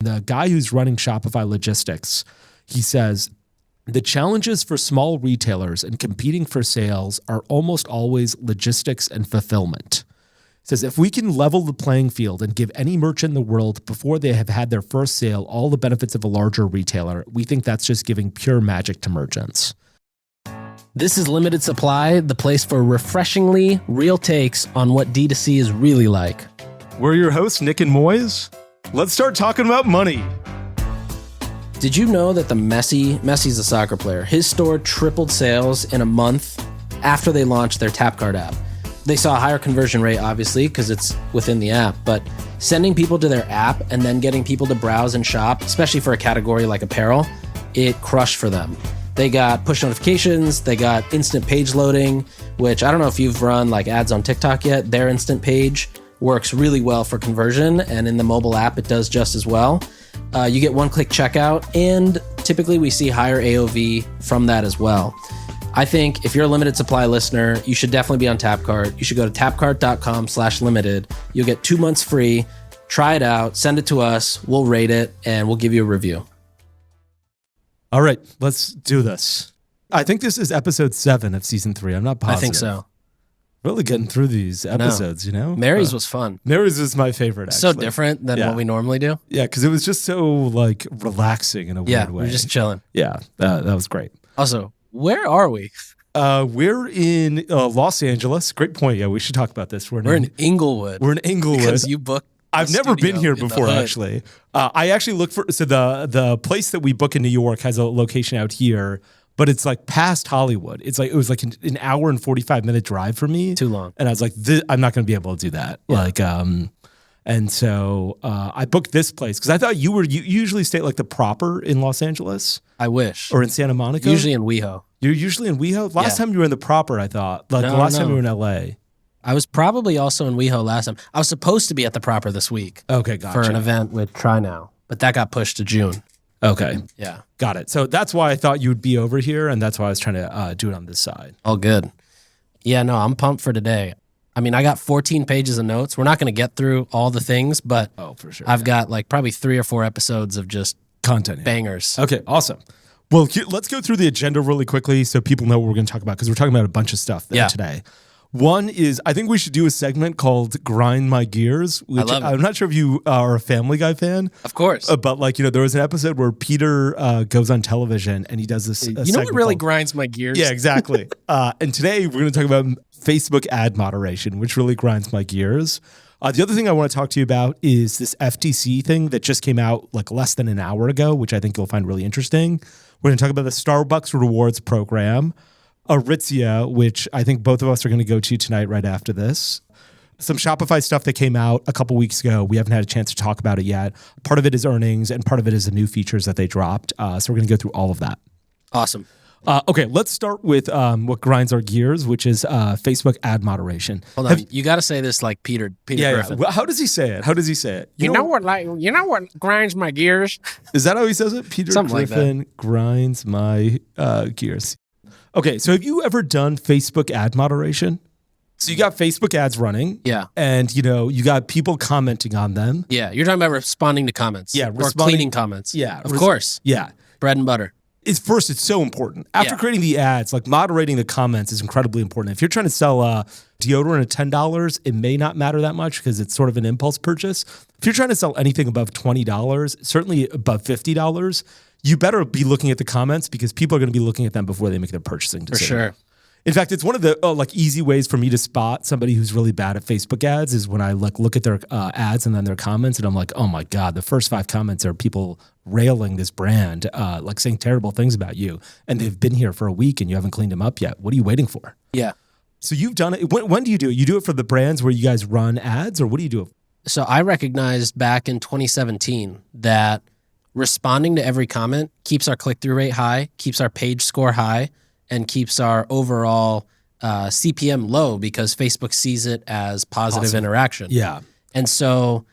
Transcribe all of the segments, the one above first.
The guy who's running Shopify logistics, he says, the challenges for small retailers in competing for sales are almost always logistics and fulfillment. He says, if we can level the playing field and give any merchant in the world before they have had their first sale all the benefits of a larger retailer, we think that's just giving pure magic to merchants. This is Limited Supply, the place for refreshingly real takes on what D2C is really like. We're your hosts, Nick and Moiz. Let's start talking about money. Did you know that Messi's a soccer player, his store tripled sales in a month after they launched their Tapcart app? They saw a higher conversion rate, obviously, because it's within the app, but sending people to their app and then getting people to browse and shop, especially for a category like apparel, it crushed for them. They got push notifications, they got instant page loading, which I don't know if you've run like ads on TikTok yet. Their instant page works really well for conversion, and in the mobile app, it does just as well. You get one-click checkout, and typically we see higher AOV from that as well. I think if you're a Limited Supply listener, you should definitely be on Tapcart. You should go to tapcart.com/limited. You'll get 2 months free. Try it out, send it to us, we'll rate it, and we'll give you a review. All right, let's do this. I think this is episode 7 of season 3. I'm not positive. I think so. Really getting through these episodes, you know? Mary's was fun. Mary's was my favorite, actually. So different than what we normally do. Yeah, because it was just so, like, relaxing in a weird way. Yeah, we're just chilling. Yeah, that was great. Also, where are we? We're in Los Angeles. Great point. Yeah, we should talk about this. We're in Inglewood. We're in Inglewood. Because you booked I've never been here before, actually. I actually look for, so the place that we book in New York has a location out here, but it's like past Hollywood. It was like an hour and 45-minute drive for me. Too long. And I was like, I'm not going to be able to do that. Yeah. And so I booked this place because I thought you usually stay at like the proper in Los Angeles. I wish. Or in Santa Monica. Usually in WeHo. You're usually in WeHo? Last time you were in the proper, I thought. Like the last time you were in LA. I was probably also in WeHo last time. I was supposed to be at the proper this week. Okay, gotcha. For an event with Try Now, but that got pushed to June. Okay. Yeah. Got it. So that's why I thought you would be over here, and that's why I was trying to do it on this side. All good. Yeah, no, I'm pumped for today. I mean, I got 14 pages of notes. We're not going to get through all the things, but for sure, I've got like probably 3 or 4 episodes of just content bangers. Okay, awesome. Well, let's go through the agenda really quickly so people know what we're going to talk about, because we're talking about a bunch of stuff today. One is, I think we should do a segment called Grind My Gears, which I love it. I'm not sure if you are a Family Guy fan. Of course. But like, there was an episode where Peter goes on television and he does this You know what really grinds my gears? Yeah, exactly. And today we're going to talk about Facebook ad moderation, which really grinds my gears. The other thing I want to talk to you about is this FTC thing that just came out like less than an hour ago, which I think you'll find really interesting. We're going to talk about the Starbucks rewards program, Aritzia, which I think both of us are going to go to tonight right after this. Some Shopify stuff that came out a couple weeks ago. We haven't had a chance to talk about it yet. Part of it is earnings, and part of it is the new features that they dropped. So we're going to go through all of that. Awesome. Okay, let's start with what grinds our gears, which is Facebook ad moderation. Hold on, you got to say this like Peter Griffin. Well, how does he say it? You know what grinds my gears? Is that how he says it? Peter Something Griffin like that. Grinds my gears. Okay, so have you ever done Facebook ad moderation? So you got Facebook ads running. Yeah. And, you got people commenting on them. Yeah, you're talking about responding to comments. Yeah, or cleaning comments. Yeah. Of course. Yeah. Bread and butter. It's so important. After creating the ads, like moderating the comments is incredibly important. If you're trying to sell deodorant at $10, it may not matter that much because it's sort of an impulse purchase. If you're trying to sell anything above $20, certainly above $50, you better be looking at the comments because people are going to be looking at them before they make their purchasing decision. For sure. In fact, it's one of the easy ways for me to spot somebody who's really bad at Facebook ads is when I look at their ads and then their comments, and I'm like, oh my God, the first 5 comments are people railing this brand, saying terrible things about you, and they've been here for a week and you haven't cleaned them up yet. What are you waiting for? Yeah. So you've done it. When do you do it? You do it for the brands where you guys run ads, or what do you do? So I recognized back in 2017 that responding to every comment keeps our click-through rate high, keeps our page score high, and keeps our overall CPM low because Facebook sees it as positive interaction. Yeah. And so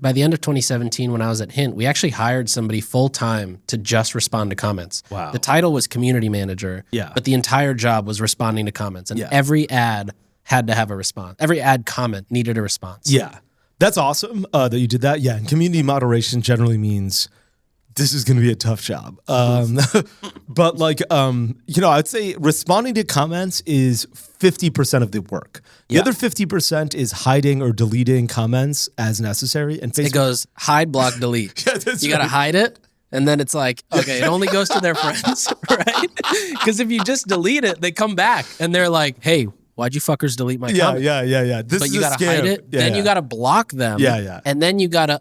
by the end of 2017, when I was at Hint, we actually hired somebody full-time to just respond to comments. Wow. The title was community manager, but the entire job was responding to comments. And every ad had to have a response. Every ad comment needed a response. Yeah. That's awesome that you did that. Yeah, and community moderation generally means this is going to be a tough job. But I'd say responding to comments is 50% of the work. The other 50% is hiding or deleting comments as necessary. And Facebook, it goes hide, block, delete. You got to hide it. And then it's like, okay, it only goes to their friends, right? Because if you just delete it, they come back and they're like, hey, why'd you fuckers delete my comment? Yeah. But you gotta hide it. Then you gotta block them. Yeah. And then you gotta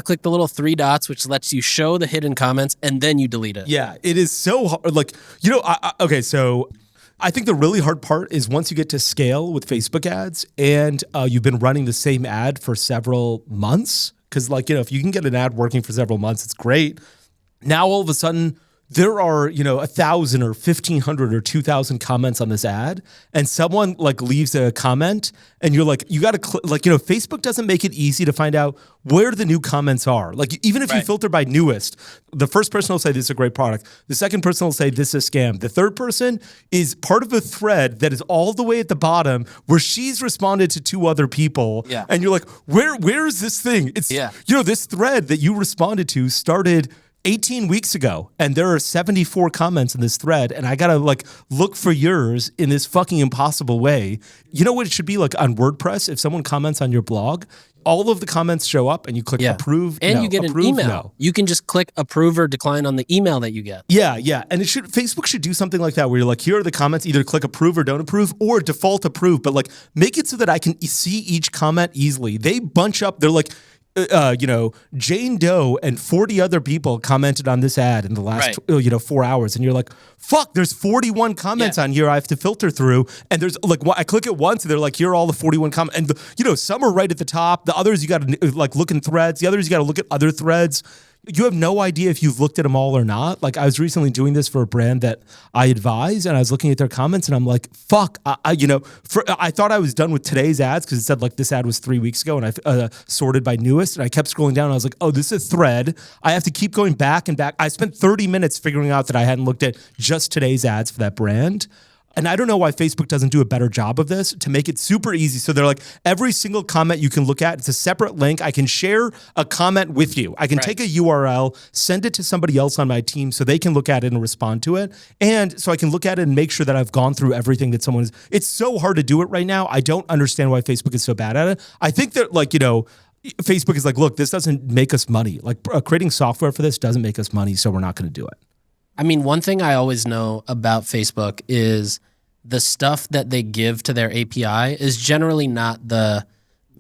click the little 3 dots, which lets you show the hidden comments, and then you delete it. Yeah, it is so hard. So I think the really hard part is once you get to scale with Facebook ads and you've been running the same ad for several months, because if you can get an ad working for several months, it's great. Now all of a sudden, there are, 1,000 or 1,500 or 2,000 comments on this ad, and someone leaves a comment, and you're like, you got to Facebook doesn't make it easy to find out where the new comments are. Even if you filter by newest, the first person will say this is a great product. The second person will say this is a scam. The third person is part of a thread that is all the way at the bottom where she's responded to 2 other people, and you're like, where is this thing? It's this thread that you responded to started 18 weeks ago, and there are 74 comments in this thread, and I gotta look for yours in this fucking impossible way. You know what it should be like on WordPress? If someone comments on your blog, all of the comments show up, and you click approve, and you get an email. No. You can just click approve or decline on the email that you get. Yeah, and Facebook should do something like that, where you're like, here are the comments, either click approve or don't approve, or default approve, but make it so that I can see each comment easily. They bunch up. They're like, Jane Doe and 40 other people commented on this ad in the last, 4 hours. And you're like, fuck, there's 41 comments on here I have to filter through. And there's I click it once and they're like, here are all the 41 comments. And, some are right at the top. The others, you got to look in threads. The others, you got to look at other threads. You have no idea if you've looked at them all or not. I was recently doing this for a brand that I advise, and I was looking at their comments, and I'm like, fuck, I thought I was done with today's ads because it said this ad was 3 weeks ago, and I sorted by newest, and I kept scrolling down, and I was like, oh, this is a thread. I have to keep going back and back. I spent 30 minutes figuring out that I hadn't looked at just today's ads for that brand. And I don't know why Facebook doesn't do a better job of this to make it super easy. So they're like, every single comment you can look at, it's a separate link. I can share a comment with you. I can take a URL, send it to somebody else on my team so they can look at it and respond to it. And so I can look at it and make sure that I've gone through everything that someone is. It's so hard to do it right now. I don't understand why Facebook is so bad at it. I think that Facebook is like, look, this doesn't make us money. Creating software for this doesn't make us money, so we're not going to do it. I mean, one thing I always know about Facebook is the stuff that they give to their API is generally not the,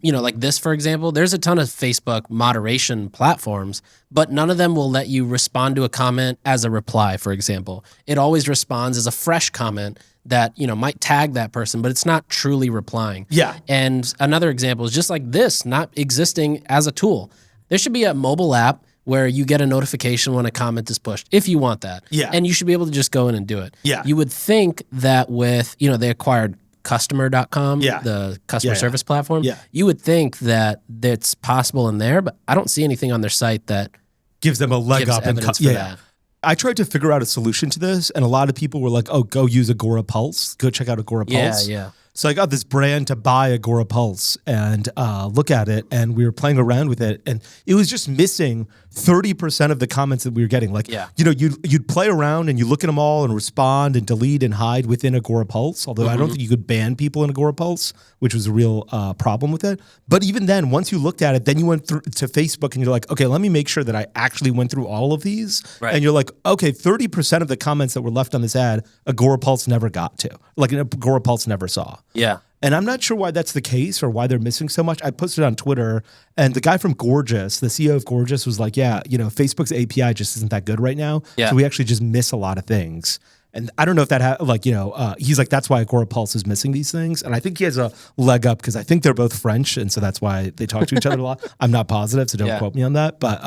like this, for example. There's a ton of Facebook moderation platforms, but none of them will let you respond to a comment as a reply, for example. It always responds as a fresh comment that, might tag that person, but it's not truly replying. Yeah. And another example is just like this, not existing as a tool. There should be a mobile app where you get a notification when a comment is pushed, if you want that. Yeah. And you should be able to just go in and do it. Yeah. You would think that with, they acquired customer.com, the customer service platform. Yeah. You would think that that's possible in there, but I don't see anything on their site that gives them a leg up and for that. I tried to figure out a solution to this, and a lot of people were like, oh, go use Agora Pulse. Go check out Agora Pulse. Yeah. So I got this brand to buy Agora Pulse and look at it, and we were playing around with it, and it was just missing 30% of the comments that we were getting. You'd play around and you look at them all and respond and delete and hide within Agora Pulse, although I don't think you could ban people in Agora Pulse, which was a real problem with it. But even then, once you looked at it, then you went through to Facebook and you're like, okay, let me make sure that I actually went through all of these. Right. And you're like, okay, 30% of the comments that were left on this ad, Agora Pulse never got to. Agora Pulse never saw. Yeah. And I'm not sure why that's the case or why they're missing so much. I posted on Twitter, and the guy from Gorgeous, the CEO of Gorgeous, was like, Facebook's API just isn't that good right now. Yeah. So we actually just miss a lot of things. And I don't know if that, he's like, that's why Agora Pulse is missing these things. And I think he has a leg up because I think they're both French. And so that's why they talk to each other a lot. I'm not positive, so don't quote me on that. But,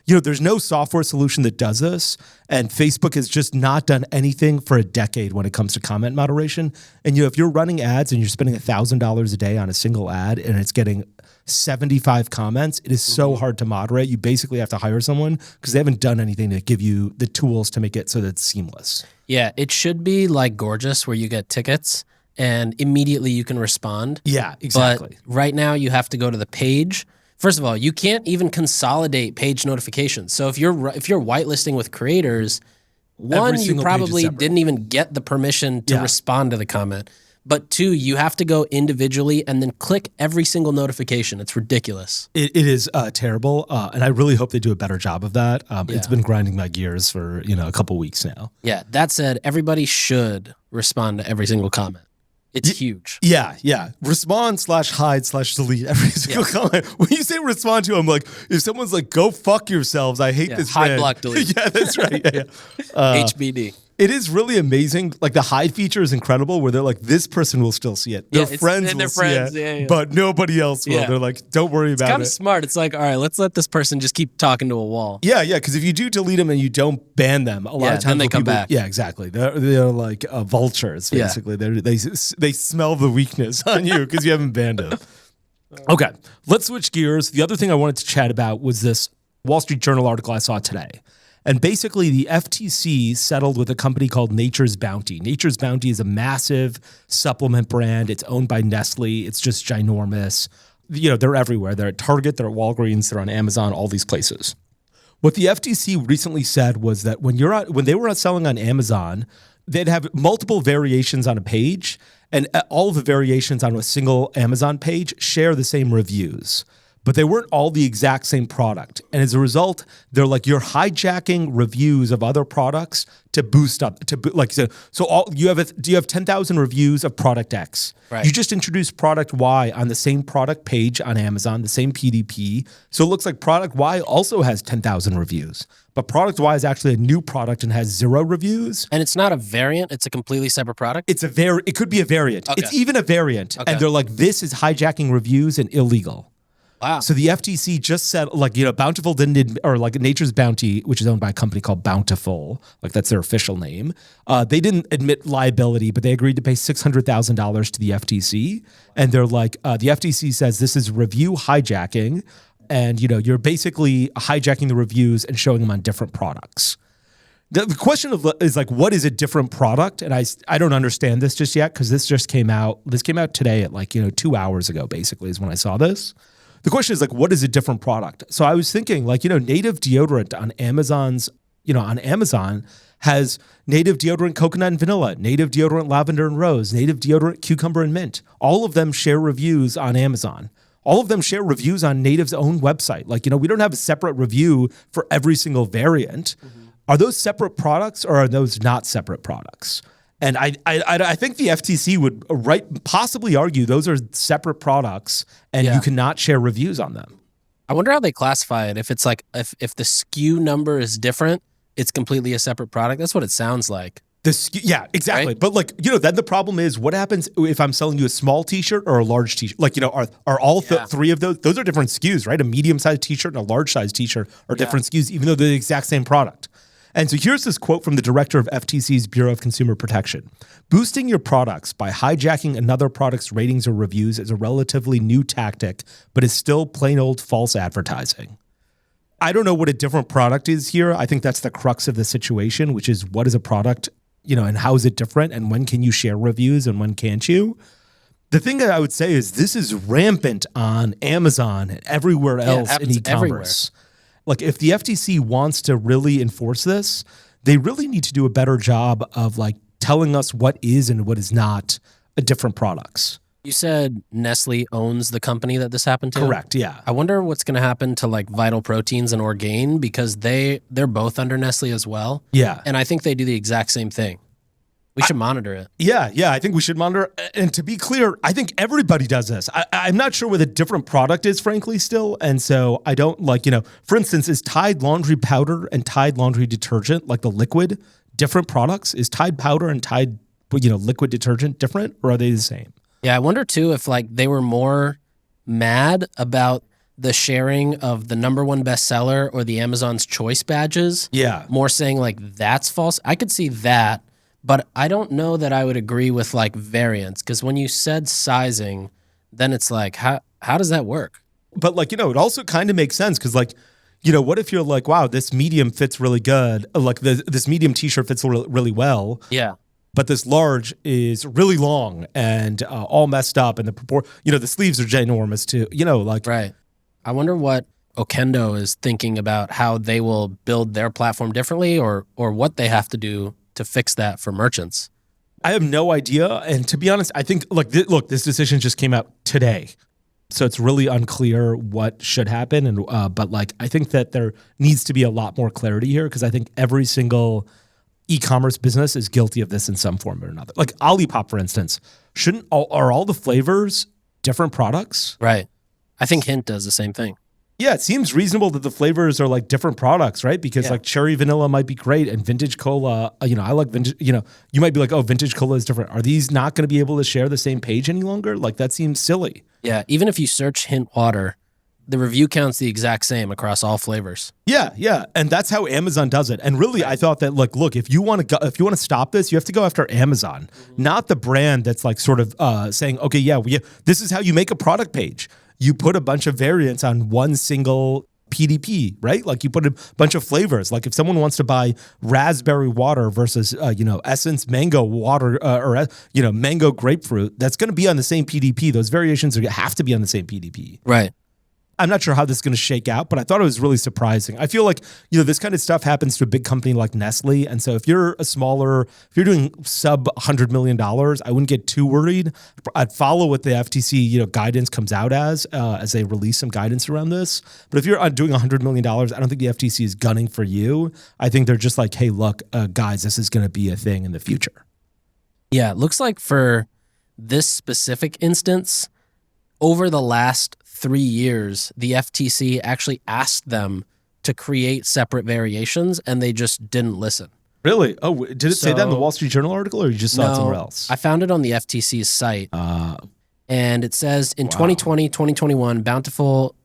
there's no software solution that does this. And Facebook has just not done anything for a decade when it comes to comment moderation. And, if you're running ads and you're spending $1,000 a day on a single ad and it's getting 75 comments, it is so hard to moderate. You basically have to hire someone because they haven't done anything to give you the tools to make it so that it's seamless. Yeah, it should be like Gorgeous where you get tickets and immediately you can respond. Yeah, exactly. But right now you have to go to the page. First of all, you can't even consolidate page notifications. So if you're whitelisting with creators, one, you probably didn't even get the permission to respond to the comment. But two, you have to go individually and then click every single notification. It's ridiculous. It is terrible, and I really hope they do a better job of that. It's been grinding my gears for a couple weeks now. Yeah, that said, everybody should respond to every single comment. It's huge. Yeah. Respond/hide/delete every single comment. When you say respond to, I'm like, if someone's like, go fuck yourselves, I hate this. Hide, block, delete. Yeah, that's right. Yeah. HBD. It is really amazing. Like the hide feature is incredible where they're like, this person will still see it. Their friends will see it, but nobody else will. They're like, don't worry about it. It's kind of smart. It's like, all right, let's let this person just keep talking to a wall. Yeah, because if you do delete them and you don't ban them, a lot of times then they come back. Yeah, exactly. They're like vultures, basically. They smell the weakness on you because you haven't banned them. Okay, let's switch gears. The other thing I wanted to chat about was this Wall Street Journal article I saw today. And basically, the FTC settled with a company called Nature's Bounty. Nature's Bounty is a massive supplement brand. It's owned by Nestle. It's just ginormous. They're everywhere. They're at Target. They're at Walgreens. They're on Amazon, all these places. What the FTC recently said was that when they were selling on Amazon, they'd have multiple variations on a page, and all the variations on a single Amazon page share the same reviews. But they weren't all the exact same product. And as a result, they're like, you're hijacking reviews of other products to boost up, you have 10,000 reviews of product X. Right. You just introduced product Y on the same product page on Amazon, the same PDP. So it looks like product Y also has 10,000 reviews. But product Y is actually a new product and has 0 reviews. And it's not a variant. It's a completely separate product. It could be a variant. Okay. It's even a variant. Okay. And they're like, this is hijacking reviews and illegal. Wow. So the FTC just said, Bountiful didn't, or Nature's Bounty, which is owned by a company called Bountiful, that's their official name. They didn't admit liability, but they agreed to pay $600,000 to the FTC. And they're like, the FTC says this is review hijacking. And, you're basically hijacking the reviews and showing them on different products. The question is what is a different product? And I don't understand this just yet because this just came out. This came out today at 2 hours ago, basically, is when I saw this. The question is what is a different product? So I was thinking native deodorant on Amazon has native deodorant coconut and vanilla, native deodorant lavender and rose, native deodorant cucumber and mint. All of them share reviews on Amazon. All of them share reviews on Native's own website. We don't have a separate review for every single variant. Mm-hmm. Are those separate products or are those not separate products? And I think the FTC would possibly argue those are separate products and you cannot share reviews on them. I wonder how they classify it. If it's if the SKU number is different, it's completely a separate product. That's what it sounds like. Yeah, exactly. Right? But then the problem is what happens if I'm selling you a small t-shirt or a large t-shirt? Are all three of those are different SKUs, right? A medium-sized t-shirt and a large-sized t-shirt are different SKUs, even though they're the exact same product. And so here's this quote from the director of FTC's Bureau of Consumer Protection. Boosting your products by hijacking another product's ratings or reviews is a relatively new tactic, but is still plain old false advertising. I don't know what a different product is here. I think that's the crux of the situation, which is what is a product, and how is it different and when can you share reviews and when can't you? The thing that I would say is this is rampant on Amazon and everywhere else in e-commerce. Everywhere. If the FTC wants to really enforce this, they really need to do a better job of telling us what is and what is not a different products. You said Nestle owns the company that this happened to? Correct, yeah. I wonder what's going to happen to Vital Proteins and Orgain because they're both under Nestle as well. Yeah. And I think they do the exact same thing. We should monitor it. Yeah, I think we should monitor. And to be clear, I think everybody does this. I'm not sure what a different product is, frankly, still. And so I don't for instance, is Tide laundry powder and Tide laundry detergent, the liquid, different products? Is Tide powder and Tide, liquid detergent different or are they the same? Yeah, I wonder too if they were more mad about the sharing of the number one bestseller or the Amazon's Choice badges. Yeah. More saying that's false. I could see that. But I don't know that I would agree with variants because when you said sizing, then it's how does that work? But it also kind of makes sense because what if you're wow, this medium fits really good. This medium t-shirt fits really well. Yeah. but this large is really long and all messed up, and the sleeves are ginormous too. Right. I wonder what Okendo is thinking about how they will build their platform differently, or what they have to do to fix that for merchants. I have no idea, and to be honest, I think this decision just came out today, so it's really unclear what should happen. And but I think that there needs to be a lot more clarity here, because I think every single e-commerce business is guilty of this in some form or another. Like Olipop, for instance, are all the flavors different products? Right. I think Hint does the same thing. Yeah, it seems reasonable that the flavors are like different products, right? Because like cherry vanilla might be great, and vintage cola, I like vintage, you might be like, oh, vintage cola is different. Are these not going to be able to share the same page any longer? Like, that seems silly. Yeah, even if you search Hint water, the review count's the exact same across all flavors. Yeah, and that's how Amazon does it. And really, I thought that look, if you want to stop this, you have to go after Amazon, not the brand that's like sort of saying, okay, this is how you make a product page. You put a bunch of variants on one single PDP, right? Like you put a bunch of flavors. Like if someone wants to buy raspberry water versus Essence mango water or mango grapefruit, that's going to be on the same PDP. Those variations have to be on the same PDP. Right. I'm not sure how this is going to shake out, but I thought it was really surprising. I feel like, this kind of stuff happens to a big company like Nestle. And so if you're if you're doing sub $100 million, I wouldn't get too worried. I'd follow what the FTC, guidance comes out as they release some guidance around this. But if you're doing $100 million, I don't think the FTC is gunning for you. I think they're just like, hey, look, guys, this is going to be a thing in the future. Yeah, it looks like for this specific instance, over the last 3 years, the FTC actually asked them to create separate variations, and they just didn't listen. Really? Oh, did it say that in the Wall Street Journal article, or you just saw it somewhere else? I found it on the FTC's site. And it says, in 2020, 2021, Bountiful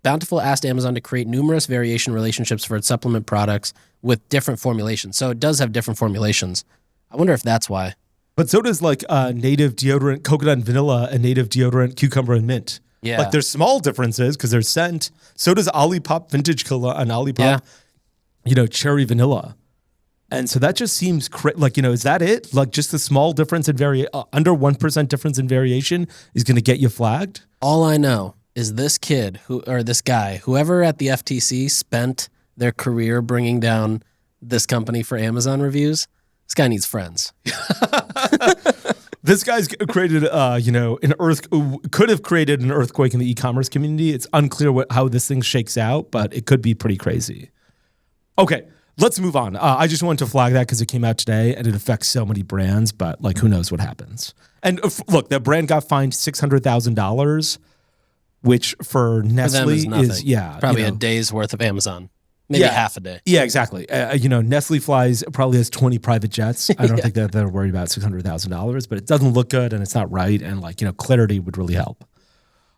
asked Amazon to create numerous variation relationships for its supplement products with different formulations. So it does have different formulations. I wonder if that's why. But so does native deodorant, coconut and vanilla, and native deodorant, cucumber and mint. Yeah. Like there's small differences because there's scent. So does Olipop vintage cola and Olipop, cherry vanilla. And so that just seems is that it? Like just the small difference in under 1% difference in variation is going to get you flagged? All I know is this guy, whoever at the FTC spent their career bringing down this company for Amazon reviews, this guy needs friends. This guy's created, could have created an earthquake in the e-commerce community. It's unclear how this thing shakes out, but it could be pretty crazy. Okay, let's move on. I just wanted to flag that because it came out today and it affects so many brands, but who knows what happens. And look, that brand got fined $600,000, which for Nestle is probably a day's worth of Amazon. Maybe half a day. Yeah, exactly. Nestle probably has 20 private jets. I don't think that they're worried about $600,000, but it doesn't look good and it's not right. And clarity would really help.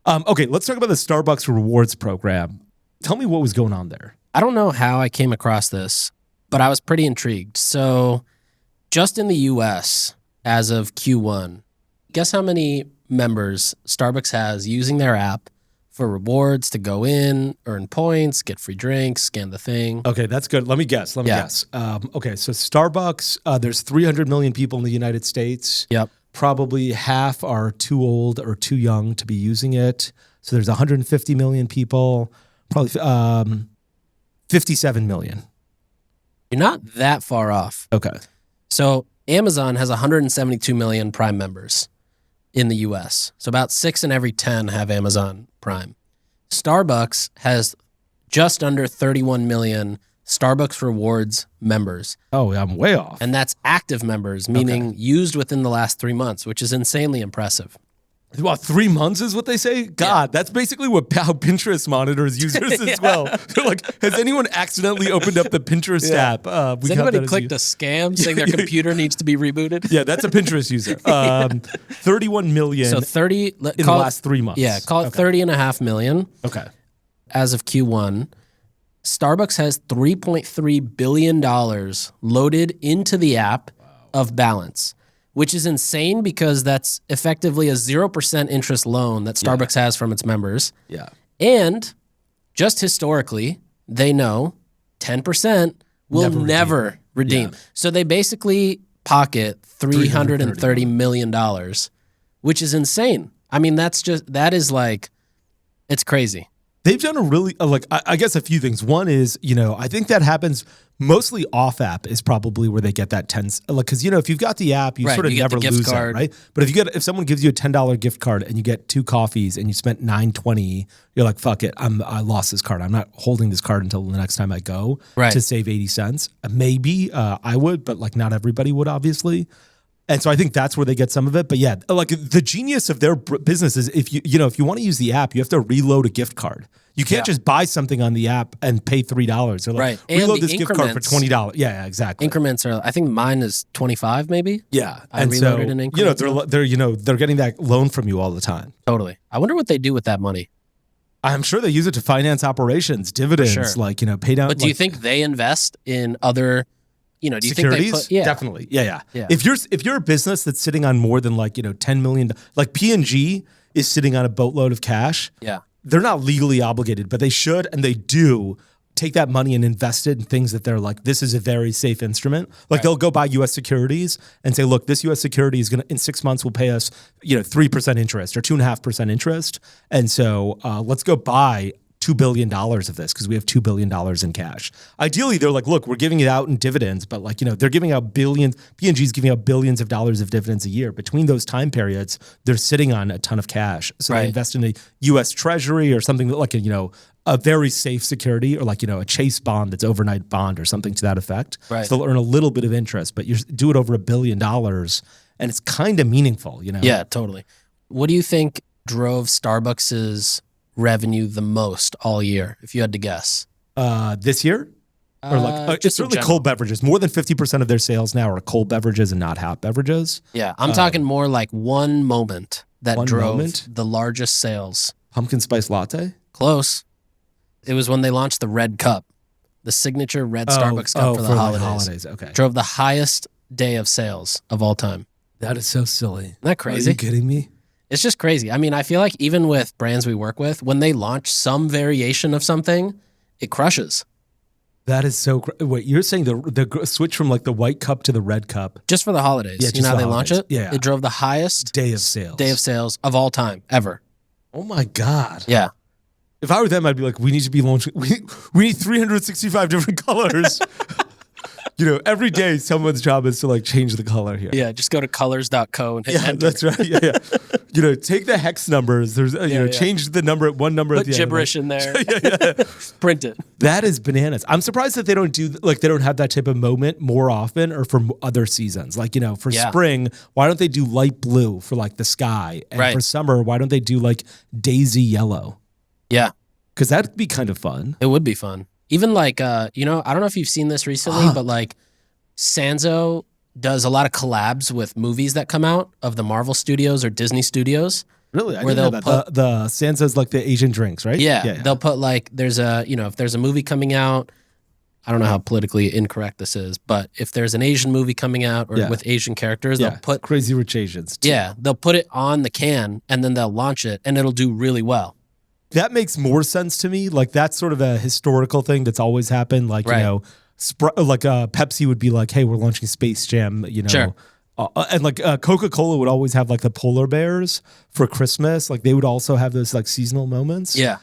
Okay, let's talk about the Starbucks rewards program. Tell me what was going on there. I don't know how I came across this, but I was pretty intrigued. So just in the US, as of Q1, guess how many members Starbucks has using their app for rewards to go in, earn points, get free drinks, scan the thing. Okay, that's good. Let me guess. Okay, so Starbucks, there's 300 million people in the United States. Yep. Probably half are too old or too young to be using it. So there's 150 million people, probably 57 million. You're not that far off. Okay. So Amazon has 172 million Prime members in the US. So about 6 in every 10 have Amazon Prime. Starbucks has just under 31 million Starbucks Rewards members. Oh, I'm way off. And that's active members, meaning used within the last 3 months, which is insanely impressive. Well, 3 months is what they say? God, that's basically how Pinterest monitors users as well. They're like, has anyone accidentally opened up the Pinterest app? Has anybody clicked a scam saying their computer needs to be rebooted? Yeah, that's a Pinterest user. 31 million in the last 3 months. Yeah, call it 30.5 million. Okay. As of Q1. Starbucks has $3.3 billion loaded into the app of balance, which is insane because that's effectively a 0% interest loan that Starbucks has from its members. Yeah. And just historically, they know 10% will never redeem. Yeah. So they basically pocket $330 million, which is insane. I mean, it's crazy. They've done a really, I guess a few things. One is, I think that happens mostly off app is probably where they get that 10, because, if you've got the app, you sort of never lose it, right? But if someone gives you a $10 gift card and you get 2 coffees and you spent $9.20, you're like, fuck it, I lost this card. I'm not holding this card until the next time I go to save 80 cents. Maybe I would, but not everybody would, obviously. And so I think that's where they get some of it. But yeah, the genius of their business is if you want to use the app, you have to reload a gift card. You can't just buy something on the app and pay $3. They're like, reload this gift card for $20. Yeah, exactly. Increments are, I think mine is 25 maybe. Yeah. I reloaded in increments. They're getting that loan from you all the time. Totally. I wonder what they do with that money. I'm sure they use it to finance operations, dividends, pay down. But do you think they invest in other... do you securities? Think they put, Definitely. Yeah. If you're a business that's sitting on more than $10 million, like P&G is sitting on a boatload of cash. Yeah. They're not legally obligated, but they should, and they do take that money and invest it in things that they're like, this is a very safe instrument. They'll go buy U.S. securities and say, look, this U.S. security is going to, in 6 months, will pay us, 3% interest or 2.5% interest. And so let's go buy $2 billion of this because we have $2 billion in cash. Ideally, they're like, look, we're giving it out in dividends, but they're giving out billions. P&G's giving out billions of dollars of dividends a year. Between those time periods, they're sitting on a ton of cash. So they invest in a U.S. Treasury or something like a very safe security or a Chase bond that's overnight bond or something to that effect. Right. So they'll earn a little bit of interest, but you do it over $1 billion and it's kind of meaningful, Yeah, totally. What do you think drove Starbucks's revenue the most all year, if you had to guess? This year? Or it's certainly cold beverages. More than 50% of their sales now are cold beverages and not hot beverages. Yeah, I'm talking more like one moment that drove the largest sales. Pumpkin spice latte? Close. It was when they launched the red cup, the signature red Starbucks cup for the holidays. Okay. Drove the highest day of sales of all time. That is so silly. Isn't that crazy? Are you kidding me? It's just crazy. I mean, I feel like even with brands we work with, when they launch some variation of something, it crushes. That is so wait, you're saying the switch from the white cup to the red cup? Just for the holidays. Yeah, you know how they launch it? Yeah. It drove the highest day of sales of all time, ever. Oh my God. Yeah. If I were them, I'd be like, we need to be launching, we need 365 different colors. Every day someone's job is to change the color here. Yeah, just go to colors.co and hit enter. That's right. Yeah. Take the hex numbers. There's change the number, one number Put at the gibberish end. in there. Print it. That is bananas. I'm surprised that they don't do they don't have that type of moment more often or for other seasons. For spring, why don't they do light blue for the sky? And for summer, why don't they do daisy yellow? Yeah. Because that'd be kind of fun. It would be fun. Even I don't know if you've seen this recently, but Sanzo does a lot of collabs with movies that come out of the Marvel Studios or Disney Studios. Really? I didn't know that. The Sanzo's the Asian drinks, right? Yeah. They'll put there's a, if there's a movie coming out, I don't know how politically incorrect this is, but if there's an Asian movie coming out or with Asian characters, they'll put Crazy Rich Asians. Too. Yeah. They'll put it on the can and then they'll launch it and it'll do really well. That makes more sense to me. That's sort of a historical thing that's always happened. Pepsi would be hey, we're launching Space Jam, Sure. And Coca-Cola would always have the polar bears for Christmas. They would also have those seasonal moments. Yeah.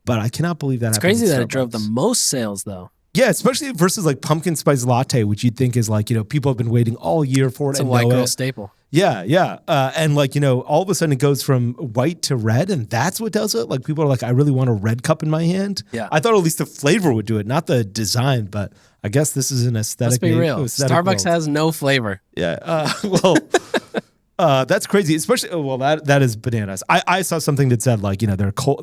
But I cannot believe that. It's crazy that it drove the most sales though. Yeah, especially versus pumpkin spice latte, which you'd think is people have been waiting all year for it. It's a white girl staple. Yeah. And all of a sudden it goes from white to red and that's what does it? People are I really want a red cup in my hand. Yeah. I thought at least the flavor would do it, not the design, but I guess this is an aesthetic. Let's be real. Starbucks has no flavor. Yeah. That's crazy, especially, that is bananas. I saw something that said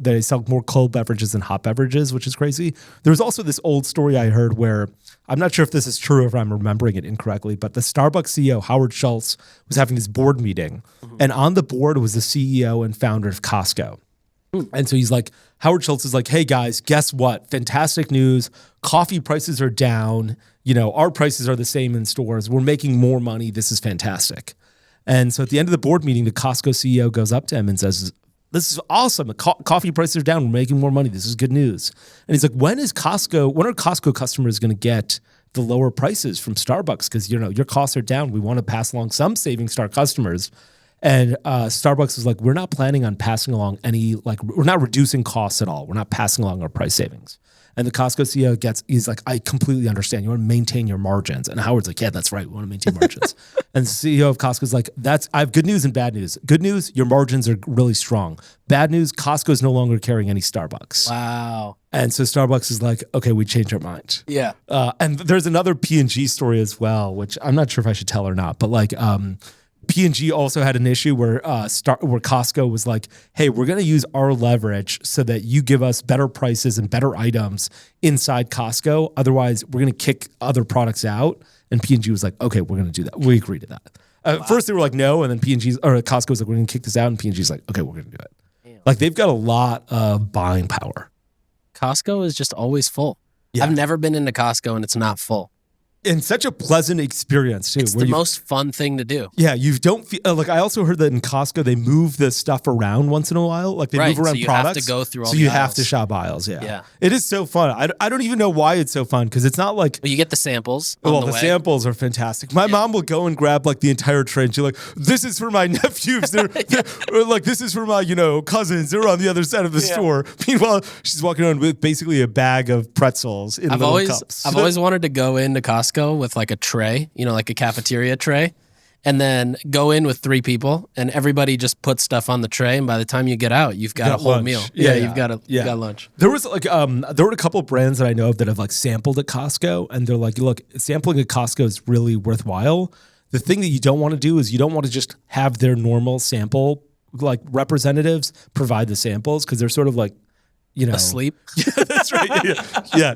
they sell more cold beverages than hot beverages, which is crazy. There was also this old story I heard where, I'm not sure if this is true or if I'm remembering it incorrectly, but the Starbucks CEO, Howard Schultz, was having this board meeting. Mm-hmm. And on the board was the CEO and founder of Costco. And so he's Howard Schultz is hey guys, guess what? Fantastic news. Coffee prices are down. Our prices are the same in stores. We're making more money. This is fantastic. And so at the end of the board meeting, the Costco CEO goes up to him and says, this is awesome. Coffee prices are down. We're making more money. This is good news. And he's when are Costco customers going to get the lower prices from Starbucks because, your costs are down. We want to pass along some savings to our customers. And Starbucks is like, we're not planning on passing along we're not reducing costs at all. We're not passing along our price savings. And the Costco CEO he's like, I completely understand. You want to maintain your margins. And Howard's like, yeah, that's right. We want to maintain margins. And the CEO of Costco is like, I have good news and bad news. Good news, your margins are really strong. Bad news, Costco is no longer carrying any Starbucks. Wow. And so Starbucks is like, okay, we changed our mind. Yeah. And there's another P&G story as well, which I'm not sure if I should tell or not, but P&G also had an issue where Costco was like, hey, we're going to use our leverage so that you give us better prices and better items inside Costco. Otherwise, we're going to kick other products out. And P&G was like, okay, we're going to do that. We agree to that. First, they were like, no. And then Costco was like, we're going to kick this out. And P&G's like, okay, we're going to do it. Damn. Like, they've got a lot of buying power. Costco is just always full. Yeah. I've never been into Costco and it's not full. And such a pleasant experience, too. It's the most fun thing to do. Yeah, you don't feel... I also heard that in Costco, they move the stuff around once in a while. Like, they move around so you products. have to go through all so the you aisles. have to shop aisles, yeah. It is so fun. I don't even know why it's so fun, because it's not like... Well, you get the samples the samples are fantastic. My mom will go and grab, the entire tray, and she's like, this is for my nephews. They're this is for my, cousins. They're on the other side of the store. Meanwhile, she's walking around with basically a bag of pretzels in little cups. I've always wanted to go into Costco with, a tray, like a cafeteria tray, and then go in with 3 people and everybody just puts stuff on the tray. And by the time you get out, you've got a whole lunch. meal. You've got lunch. There was there were a couple of brands that I know of that have sampled at Costco, and they're like, look, sampling at Costco is really worthwhile. The thing that you don't want to do is you don't want to just have their normal sample representatives provide the samples, because they're sort of asleep. Yeah, that's right. Yeah.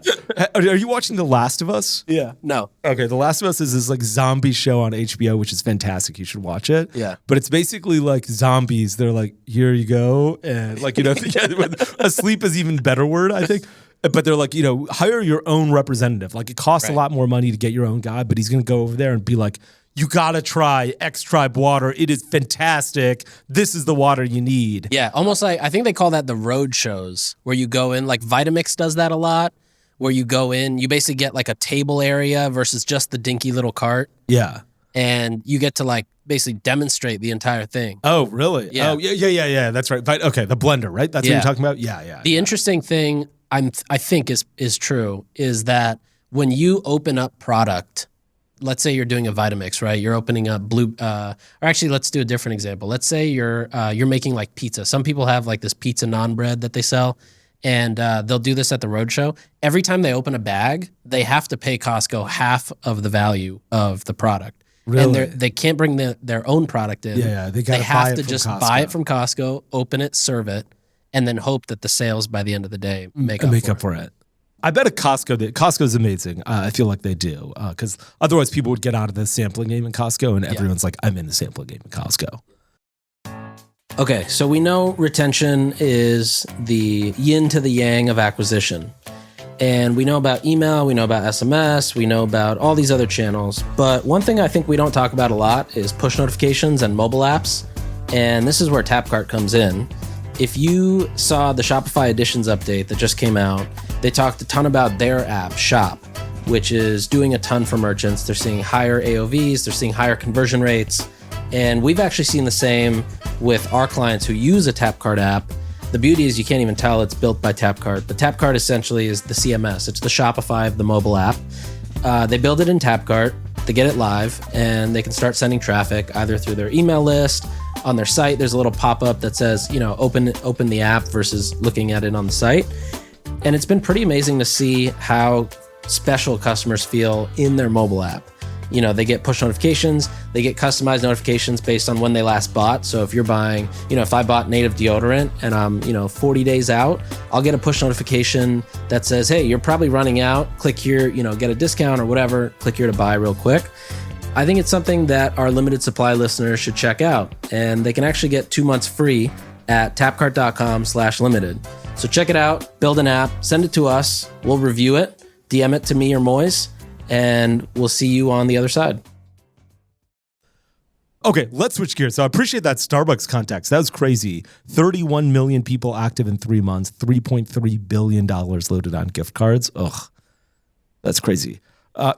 Are you watching The Last of Us? Yeah. No. Okay, The Last of Us is this zombie show on HBO, which is fantastic. You should watch it. Yeah. But it's basically zombies. They're like, here you go. And asleep is even better word, I think. But they're like, hire your own representative. It costs a lot more money to get your own guy, but he's going to go over there and be like, you gotta try X Tribe water. It is fantastic. This is the water you need. Yeah, almost I think they call that the road shows, where you go in, Vitamix does that a lot, where you go in, you basically get a table area versus just the dinky little cart. Yeah. And you get to basically demonstrate the entire thing. Oh, really? Yeah. Oh, yeah. That's right. Okay, the blender, right? That's what you're talking about? Yeah. The interesting thing I think is true is that when you open up product, let's say you're doing a Vitamix, right? You're opening up or actually, let's do a different example. Let's say you're making pizza. Some people have this pizza naan bread that they sell, and they'll do this at the roadshow. Every time they open a bag, they have to pay Costco half of the value of the product. Really? And they can't bring their own product in. Yeah, they have to just buy it from Costco, open it, serve it, and then hope that the sales by the end of the day make up for it. I bet at Costco's amazing. I feel like they do, because otherwise people would get out of the sampling game in Costco, and everyone's like, I'm in the sampling game in Costco. Okay, so we know retention is the yin to the yang of acquisition. And we know about email, we know about SMS, we know about all these other channels. But one thing I think we don't talk about a lot is push notifications and mobile apps. And this is where Tapcart comes in. If you saw the Shopify Editions update that just came out, they talked a ton about their app, Shop, which is doing a ton for merchants. They're seeing higher AOVs, they're seeing higher conversion rates. And we've actually seen the same with our clients who use a Tapcart app. The beauty is you can't even tell it's built by Tapcart, but Tapcart essentially is the CMS. It's the Shopify of the mobile app. They build it in Tapcart, they get it live, and they can start sending traffic either through their email list. On their site, there's a little pop-up that says, open the app versus looking at it on the site. And it's been pretty amazing to see how special customers feel in their mobile app. They get push notifications, they get customized notifications based on when they last bought. So if you're buying, if I bought native deodorant and I'm, 40 days out, I'll get a push notification that says, hey, you're probably running out. Click here, get a discount or whatever. Click here to buy real quick. I think it's something that our limited supply listeners should check out. And they can actually get 2 months free at tapcart.com/limited. So check it out, build an app, send it to us. We'll review it, DM it to me or Moiz, and we'll see you on the other side. Okay, let's switch gears. So I appreciate that Starbucks context. That was crazy. 31 million people active in 3 months, $3.3 billion loaded on gift cards. Ugh, that's crazy.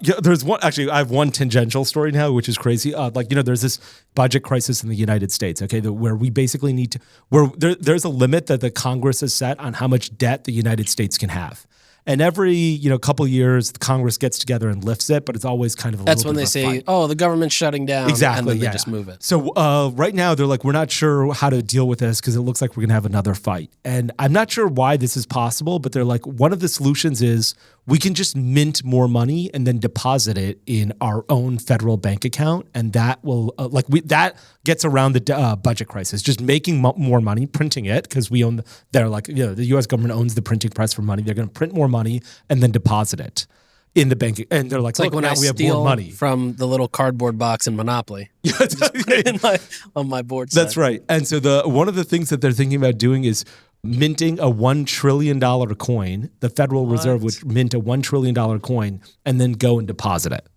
Yeah, there's one. Actually, I have one tangential story now, which is crazy. There's this budget crisis in the United States. Okay, where we basically need to, there's a limit that the Congress has set on how much debt the United States can have. And every couple of years, the Congress gets together and lifts it, but it's always kind of that's when they say, fight. "Oh, the government's shutting down." Exactly, and then they just move it. So right now, they're like, we're not sure how to deal with this because it looks like we're going to have another fight. And I'm not sure why this is possible, but they're like, one of the solutions is we can just mint more money and then deposit it in our own federal bank account, and that will that gets around the budget crisis. Just making more money, printing it because we own. The U.S. government owns the printing press for money. They're going to print more money and then deposit it in the bank. And they're like, it's like when now I we have steal more money from the little cardboard box in Monopoly. On my board. That's right. And so one of the things that they're thinking about doing is minting a $1 trillion coin. The Federal Reserve would mint a $1 trillion coin and then go and deposit it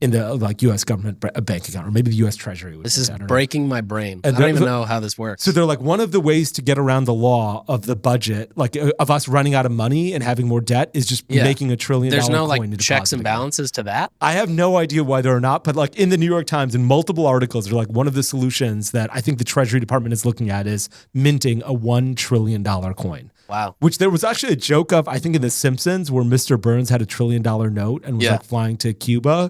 in the U.S. government bank account, or maybe the U.S. Treasury. This is breaking my brain. And I don't even know how this works. So they're like, one of the ways to get around the law of the budget, of us running out of money and having more debt, is just making a $1 trillion There's no coin checks and balances to that? I have no idea why there are not, but in the New York Times, in multiple articles, they're like, one of the solutions that I think the Treasury Department is looking at is minting a $1 trillion coin. Wow. Which there was actually a joke of, I think in The Simpsons, where Mr. Burns had a $1 trillion note and was flying to Cuba.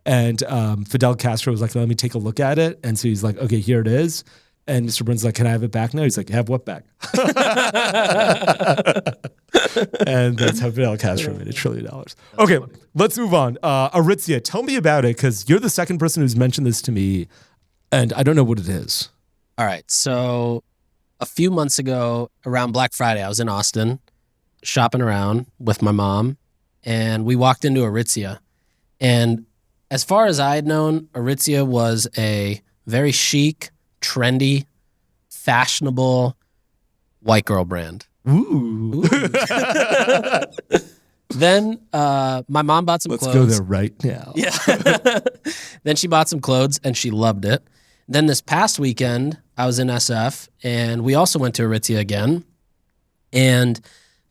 And Fidel Castro was like, let me take a look at it. And so he's like, okay, here it is. And Mr. Burns is like, can I have it back now? He's like, have what back? And that's how Fidel Castro made $1 trillion. Okay, let's move on. Aritzia, tell me about it, because you're the second person who's mentioned this to me, and I don't know what it is. All right. So a few months ago, around Black Friday, I was in Austin shopping around with my mom, and we walked into Aritzia. And as far as I had known, Aritzia was a very chic, trendy, fashionable white girl brand. Ooh. Then my mom bought some clothes. Let's go there right now. Yeah. Then she bought some clothes and she loved it. Then this past weekend, I was in SF and we also went to Aritzia again. And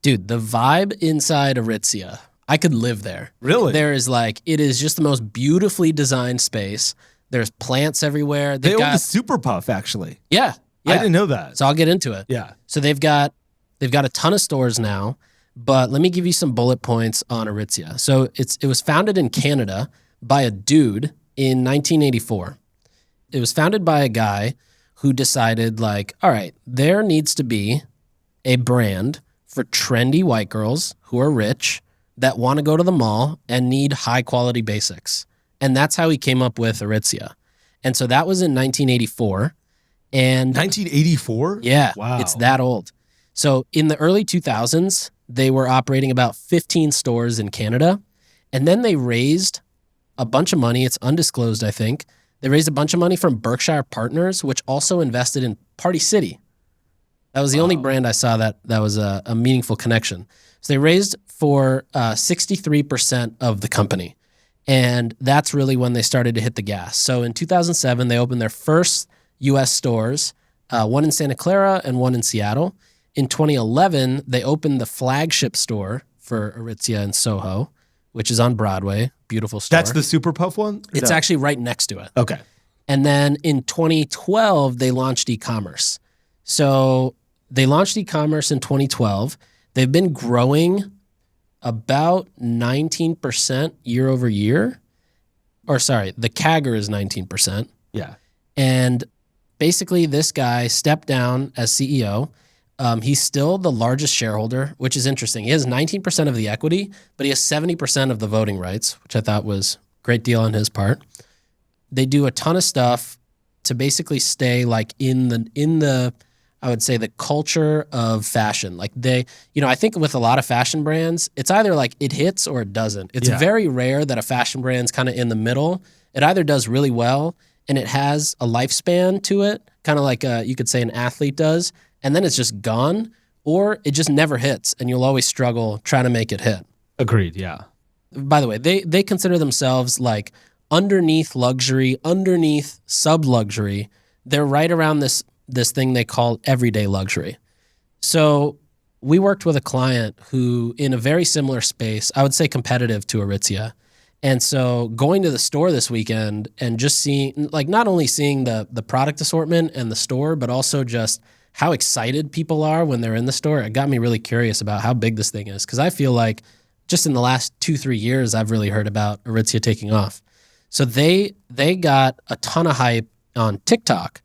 dude, the vibe inside Aritzia, I could live there. Really? There is it is just the most beautifully designed space. There's plants everywhere. They own the Super Puff, actually. Yeah. I didn't know that. So I'll get into it. Yeah. So they've got a ton of stores now, but let me give you some bullet points on Aritzia. So it was founded in Canada by a dude in 1984. It was founded by a guy who decided all right, there needs to be a brand for trendy white girls who are rich that want to go to the mall and need high quality basics. And that's how he came up with Aritzia. And so that was in 1984. And 1984? Yeah. Wow. It's that old. So in the early 2000s, they were operating about 15 stores in Canada. And then they raised a bunch of money. It's undisclosed, I think. They raised a bunch of money from Berkshire Partners, which also invested in Party City. That was the only brand I saw that was a meaningful connection. So they raised for 63% of the company. And that's really when they started to hit the gas. So in 2007, they opened their first U.S. stores, one in Santa Clara and one in Seattle. In 2011, they opened the flagship store for Aritzia in Soho, which is on Broadway. Beautiful store. That's the Super Puff one? It's actually right next to it. Okay. And then in 2012, they launched e-commerce. So they launched e-commerce in 2012. They've been growing about 19% year over year. Or sorry, the CAGR is 19%. Yeah. And basically this guy stepped down as CEO. He's still the largest shareholder, which is interesting. He has 19% of the equity, but he has 70% of the voting rights, which I thought was a great deal on his part. They do a ton of stuff to basically stay in the I would say the culture of fashion. I think with a lot of fashion brands, it's either it hits or it doesn't. It's very rare that a fashion brand's kind of in the middle. It either does really well and it has a lifespan to it, kind of like you could say an athlete does, and then it's just gone, or it just never hits and you'll always struggle trying to make it hit. Agreed, yeah. By the way, they consider themselves underneath luxury, underneath sub-luxury. They're right around this thing they call everyday luxury. So we worked with a client who, in a very similar space, I would say competitive to Aritzia, And so going to the store this weekend and just seeing, like, not only seeing the product assortment and the store, but also just how excited people are when they're in the store, it got me really curious about how big this thing is. Because I feel like just in the last 2-3 years, I've really heard about Aritzia taking off. So they got a ton of hype on TikTok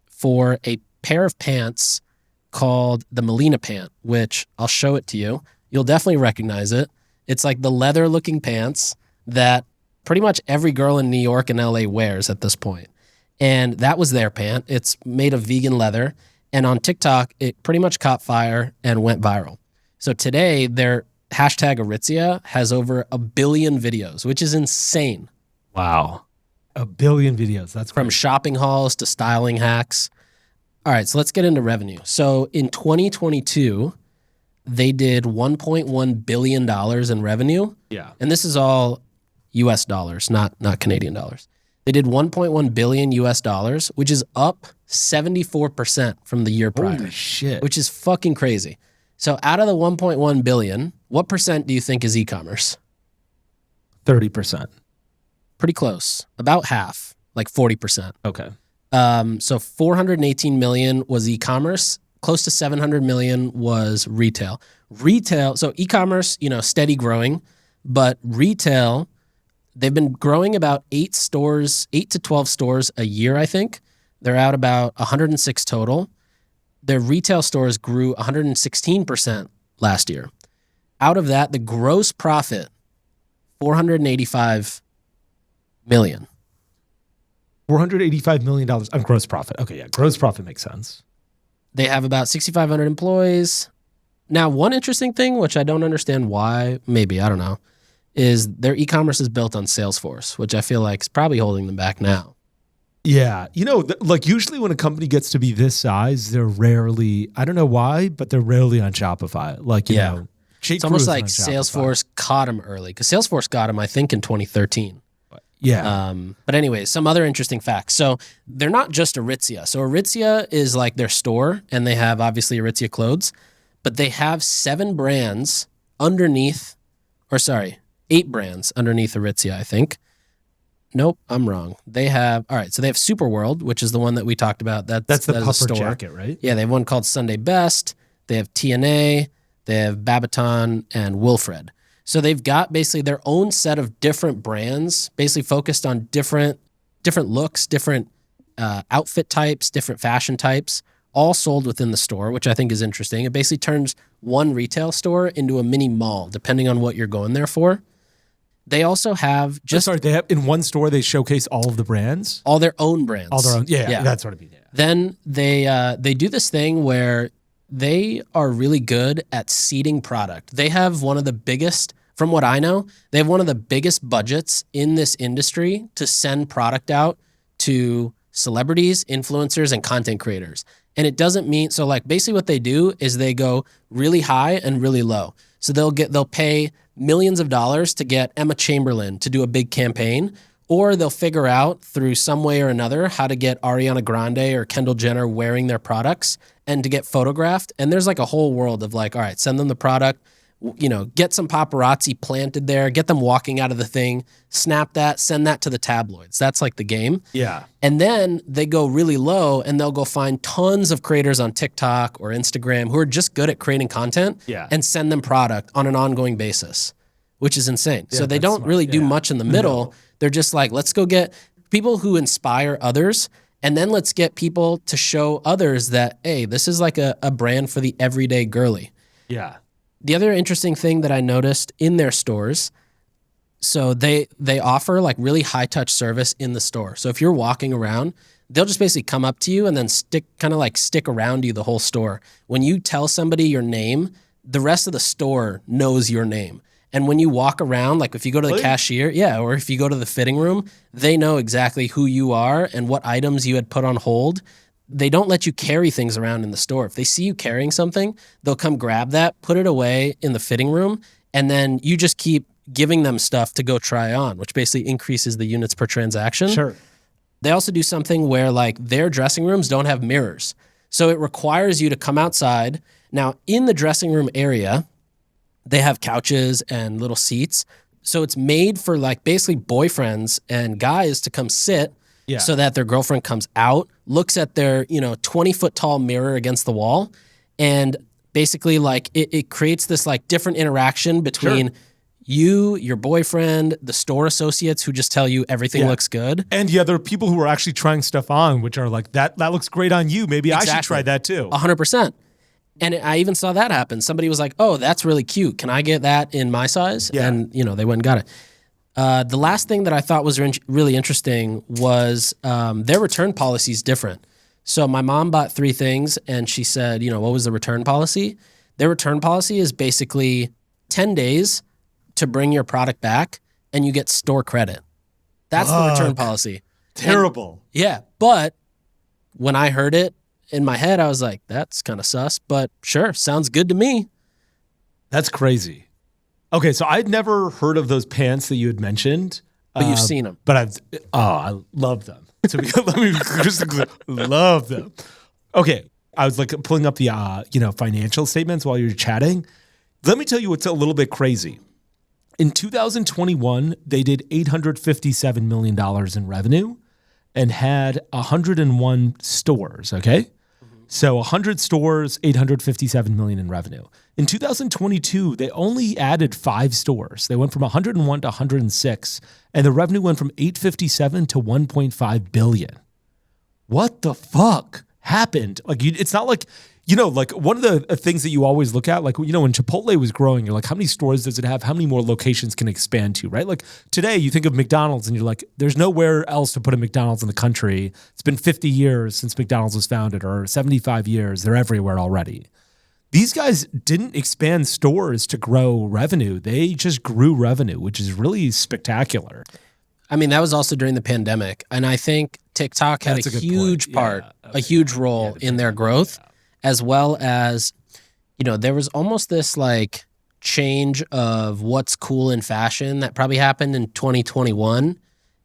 for a pair of pants called the Melina pant, which I'll show it to you. You'll definitely recognize it. It's like the leather looking pants that pretty much every girl in New York and LA wears at this point. And that was their pant. It's made of vegan leather. And on TikTok, it pretty much caught fire and went viral. So today, their hashtag Aritzia has over 1 billion videos, which is insane. Wow. 1 billion videos. That's from great. shopping hauls to styling hacks. All right, so let's get into revenue. So in 2022, they did $1.1 billion in revenue. Yeah. And this is all US dollars, not Canadian dollars. They did 1.1 billion US dollars, which is up 74% from the year prior. Holy shit. Which is fucking crazy. So out of the 1.1 billion, what percent do you think is e-commerce? 30%. Pretty close. About half, like 40%. Okay. So 418 million was e-commerce. Close to 700 million was retail. So e-commerce, steady growing, but retail, they've been growing about 8 to 12 stores a year, I think. They're out about 106 total. Their retail stores grew 116% last year. Out of that, the gross profit, $485 million. $485 million on gross profit. Okay, yeah, gross profit makes sense. They have about 6,500 employees. Now, one interesting thing, which I don't understand why, maybe, I don't know, is their e-commerce is built on Salesforce, which I feel like is probably holding them back now. Yeah. Like usually when a company gets to be this size, they're rarely, I don't know why, but they're rarely on Shopify. Like, you know, it's almost like Salesforce caught them early because Salesforce got them, I think, in 2013. Yeah. But anyway, some other interesting facts. So they're not just Aritzia. So Aritzia is like their store, and they have obviously Aritzia clothes, but they have 8 brands underneath Aritzia, I think. Nope, I'm wrong. They have Super World, which is the one that we talked about. That's the puffer store. jacket, right? Yeah, they have one called Sunday Best. They have TNA. They have Babaton and Wilfred. So they've got basically their own set of different brands, basically focused on different looks, different outfit types, different fashion types, all sold within the store, which I think is interesting. It basically turns one retail store into a mini mall, depending on what you're going there for. They also have they have in one store they showcase all of the brands, all their own brands, all their own. Yeah. That's what I mean. Yeah. Then they do this thing where they are really good at seeding product. They have one of the biggest, from what I know, they have one of the biggest budgets in this industry to send product out to celebrities, influencers, and content creators. And it doesn't mean, so like basically what they do is they go really high and really low. So they'll pay millions of dollars to get Emma Chamberlain to do a big campaign, or they'll figure out through some way or another how to get Ariana Grande or Kendall Jenner wearing their products and to get photographed. And there's like a whole world of like, all right, send them the product, get some paparazzi planted there, get them walking out of the thing, snap that, send that to the tabloids. That's like the game. Yeah. And then they go really low and they'll go find tons of creators on TikTok or Instagram who are just good at creating content and send them product on an ongoing basis, which is insane. Yeah, so they don't really do much in the middle. No. They're just like, let's go get people who inspire others, and then let's get people to show others that, hey, this is like a brand for the everyday girly. Yeah. The other interesting thing that I noticed in their stores, so they offer like really high touch service in the store. So if you're walking around, they'll just basically come up to you and then stick around you the whole store. When you tell somebody your name, the rest of the store knows your name. And when you walk around, like if you go to the cashier, or if you go to the fitting room, they know exactly who you are and what items you had put on hold. They don't let you carry things around in the store. If they see you carrying something, they'll come grab that, put it away in the fitting room, and then you just keep giving them stuff to go try on, which basically increases the units per transaction. Sure. They also do something where like their dressing rooms don't have mirrors. So it requires you to come outside. Now, in the dressing room area, they have couches and little seats. So it's made for like basically boyfriends and guys to come sit so that their girlfriend comes out, looks at their, 20-foot tall mirror against the wall, and basically like it creates this like different interaction between you, your boyfriend, the store associates who just tell you everything looks good. And the other people who are actually trying stuff on, which are like, that looks great on you. Maybe I should try that too. 100%. And I even saw that happen. Somebody was like, oh, that's really cute. Can I get that in my size? Yeah. And, they went and got it. The last thing that I thought was really interesting was their return policy is different. So my mom bought 3 things and she said, what was the return policy? Their return policy is basically 10 days to bring your product back and you get store credit. That's the return policy. Terrible. But when I heard it in my head, I was like, that's kind of sus, but sure, sounds good to me. That's crazy. Okay, so I'd never heard of those pants that you had mentioned. But you've seen them. But I love them. So let me just love them. Okay, I was like pulling up the financial statements while you were chatting. Let me tell you what's a little bit crazy. In 2021, they did $857 million in revenue and had 101 stores, okay? So 100 stores, $857 million in revenue. In 2022, they only added 5 stores. They went from 101 to 106, and the revenue went from $857 to $1.5 billion. What the fuck happened? Like, it's not like, like one of the things that you always look at, like, when Chipotle was growing, you're like, how many stores does it have? How many more locations can it expand to, right? Like today you think of McDonald's and you're like, there's nowhere else to put a McDonald's in the country. It's been 50 years since McDonald's was founded, or 75 years. They're everywhere already. These guys didn't expand stores to grow revenue. They just grew revenue, which is really spectacular. I mean, that was also during the pandemic. And I think TikTok had a huge part, a huge role in their growth. As well as, there was almost this like change of what's cool in fashion that probably happened in 2021.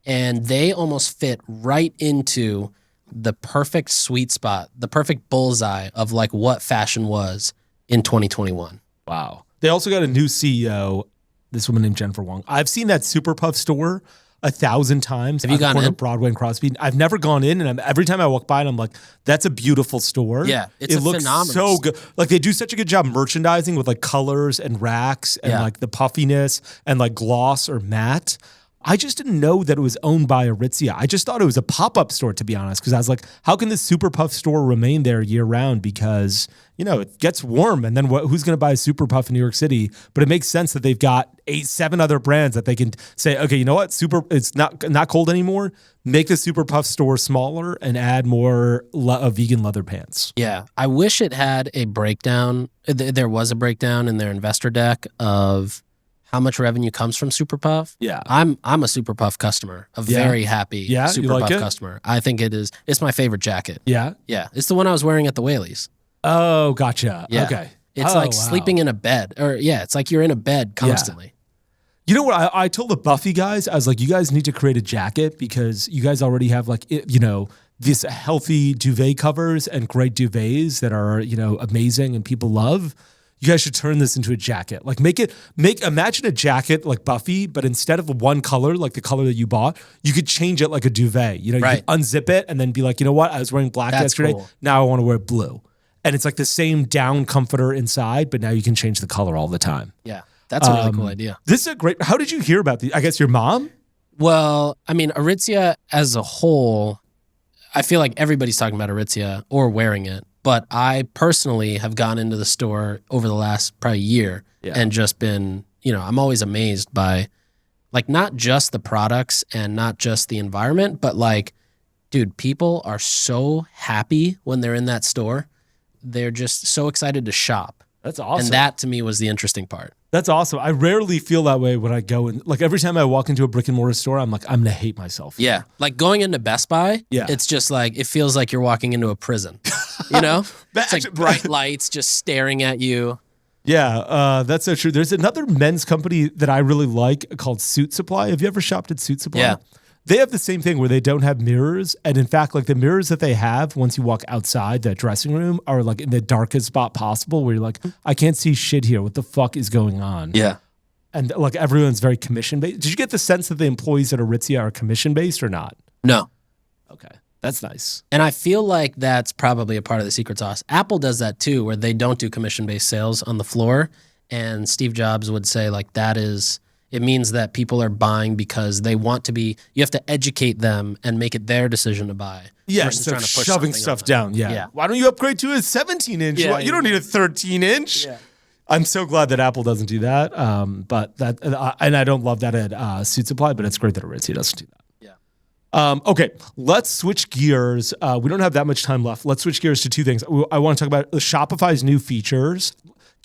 And they almost fit right into the perfect sweet spot, the perfect bullseye of like what fashion was in 2021. Wow. They also got a new CEO, this woman named Jennifer Wong. I've seen that Super Puff store 1,000 times. Have you gone in? Broadway and Crosby. I've never gone in, and every time I walk by it, I'm like, that's a beautiful store. Yeah, it looks so good. Like they do such a good job merchandising with like colors and racks and like the puffiness and like gloss or matte. I just didn't know that it was owned by Aritzia. I just thought it was a pop-up store, to be honest, because I was like, how can this Super Puff store remain there year-round? Because, it gets warm, and then who's going to buy a Super Puff in New York City? But it makes sense that they've got 7 other brands that they can say, okay, you know what? It's not cold anymore. Make the Super Puff store smaller and add more vegan leather pants. Yeah. I wish it had a breakdown. There was a breakdown in their investor deck of how much revenue comes from Super Puff. Yeah. I'm a Super Puff customer, a very happy Super Puff customer. I think it's my favorite jacket. Yeah? Yeah. It's the one I was wearing at the Whaleys. Oh, gotcha. Yeah. Okay. It's like sleeping in a bed. Or it's like you're in a bed constantly. Yeah. You know what? I told the Buffy guys, I was like, you guys need to create a jacket because you guys already have like, this healthy duvet covers and great duvets that are, amazing and people love. You guys should turn this into a jacket. Like imagine a jacket like Buffy, but instead of one color, like the color that you bought, you could change it like a duvet. You could unzip it and then be like, you know what? I was wearing black yesterday. Cool. Now I want to wear blue. And it's like the same down comforter inside, but now you can change the color all the time. Yeah, that's a really cool idea. This is a great, how did you hear about these? I guess your mom? Well, I mean, Aritzia as a whole, I feel like everybody's talking about Aritzia or wearing it. But I personally have gone into the store over the last probably year and just been, I'm always amazed by like not just the products and not just the environment, but like, dude, people are so happy when they're in that store. They're just so excited to shop. That's awesome. And that to me was the interesting part. That's awesome. I rarely feel that way when I go in. Like every time I walk into a brick and mortar store, I'm like, I'm going to hate myself. Yeah. Like going into Best Buy, it's just like, it feels like you're walking into a prison. It's like bright lights just staring at you. Yeah, that's so true. There's another men's company that I really like called Suit Supply. Have you ever shopped at Suit Supply? Yeah. They have the same thing where they don't have mirrors. And in fact, like the mirrors that they have once you walk outside that dressing room are like in the darkest spot possible where you're like, I can't see shit here. What the fuck is going on? Yeah. And like everyone's very commission based. Did you get the sense that the employees at Aritzia are commission based or not? No. Okay. That's nice. And I feel like that's probably a part of the secret sauce. Apple does that too, where they don't do commission-based sales on the floor. And Steve Jobs would say like it means that people are buying because they want to be, you have to educate them and make it their decision to buy. Yeah, instead of shoving stuff down. Yeah. Why don't you upgrade to a 17-inch? Yeah, you don't need a 13-inch. Yeah. I'm so glad that Apple doesn't do that. But and I don't love that at Suit Supply, but it's great that Aritzia doesn't do that. Okay, let's switch gears. We don't have that much time left. Let's switch gears to two things. I want to talk about Shopify's new features.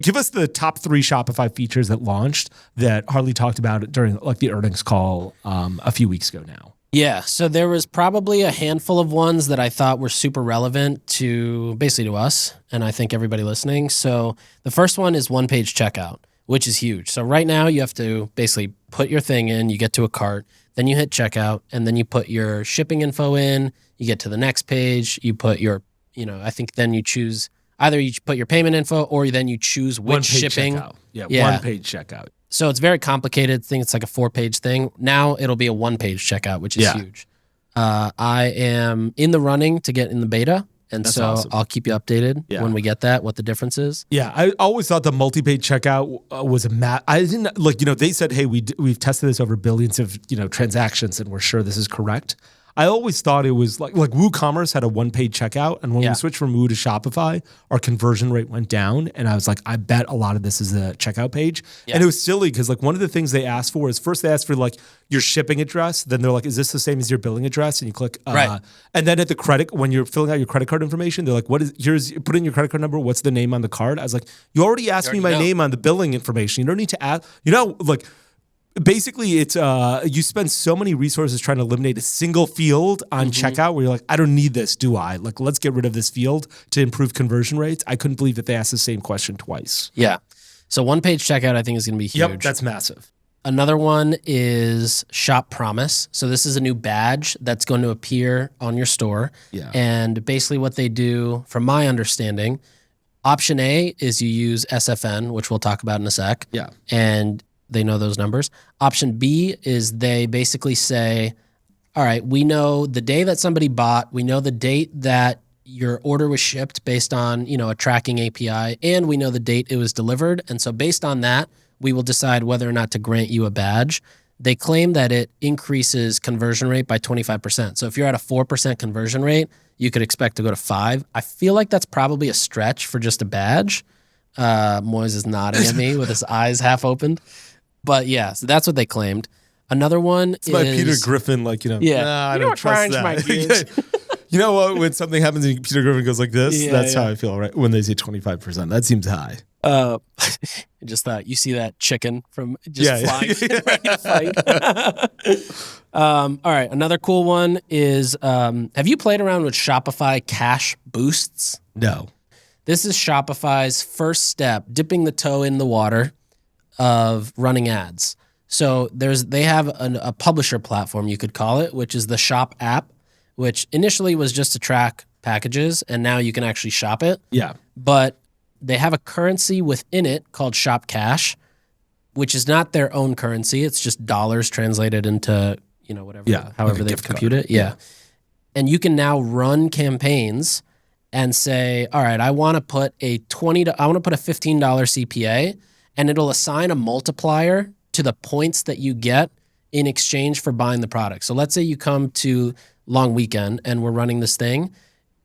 Give us the top 3 Shopify features that launched that Harley talked about during like the earnings call a few weeks ago now. Yeah, so there was probably a handful of ones that I thought were super relevant to us, and I think everybody listening. So the first one is one-page checkout, which is huge. So right now you have to basically put your thing in, you get to a cart, then you hit checkout, and then you put your shipping info in, you get to the next page, you put your, I think then you choose, either you put your payment info or then you choose which shipping. Checkout. Yeah, one-page checkout. So it's very complicated. I think it's like a 4-page thing. Now it'll be a 1-page checkout, which is huge. I am in the running to get in the beta. And that's awesome. I'll keep you updated when we get that, what the difference is. Yeah, I always thought the multi-page checkout was a I didn't they said, hey, we've tested this over billions of transactions, and we're sure this is correct. I always thought it was like WooCommerce had a one-page checkout, and when we switched from Woo to Shopify, our conversion rate went down, and I was like, I bet a lot of this is the checkout page. Yeah. And it was silly because like one of the things they asked for is first they asked for like your shipping address, then they're like, is this the same as your billing address? And you click, right. And then at the credit, when you're filling out your credit card information, they're like, put in your credit card number, what's the name on the card? I was like, you already asked me my name on the billing information. You don't need to add, basically, it's you spend so many resources trying to eliminate a single field on checkout where you're like, I don't need this, do I? Like, let's get rid of this field to improve conversion rates. I couldn't believe that they asked the same question twice. Yeah. So one-page checkout, I think, is going to be huge. Yep, that's massive. Another one is Shop Promise. So this is a new badge that's going to appear on your store. Yeah. And basically what they do, from my understanding, option A is you use SFN, which we'll talk about in a sec. Yeah. And they know those numbers. Option B is they basically say, all right, we know the day that somebody bought, we know the date that your order was shipped based on, a tracking API, and we know the date it was delivered. And so based on that, we will decide whether or not to grant you a badge. They claim that it increases conversion rate by 25%. So if you're at a 4% conversion rate, you could expect to go to 5. I feel like that's probably a stretch for just a badge. Moiz is nodding at me with his eyes half opened. But yeah, so that's what they claimed. Another one is by Peter Griffin, I don't trust that. You know what? When something happens and Peter Griffin goes like this, that's how I feel, right? When they say 25%, that seems high. Just thought, you see that chicken from flying ready to fight. All right, another cool one is, have you played around with Shopify Cash Boosts? No. This is Shopify's first step, dipping the toe in the water of running ads. So they have a publisher platform, you could call it, which is the Shop app, which initially was just to track packages, and now you can actually shop it. Yeah. But they have a currency within it called Shop Cash, which is not their own currency. It's just dollars translated into, however they compute it. Yeah. And you can now run campaigns and say, all right, I want to put a $15 CPA, and it'll assign a multiplier to the points that you get in exchange for buying the product. So let's say you come to long weekend and we're running this thing.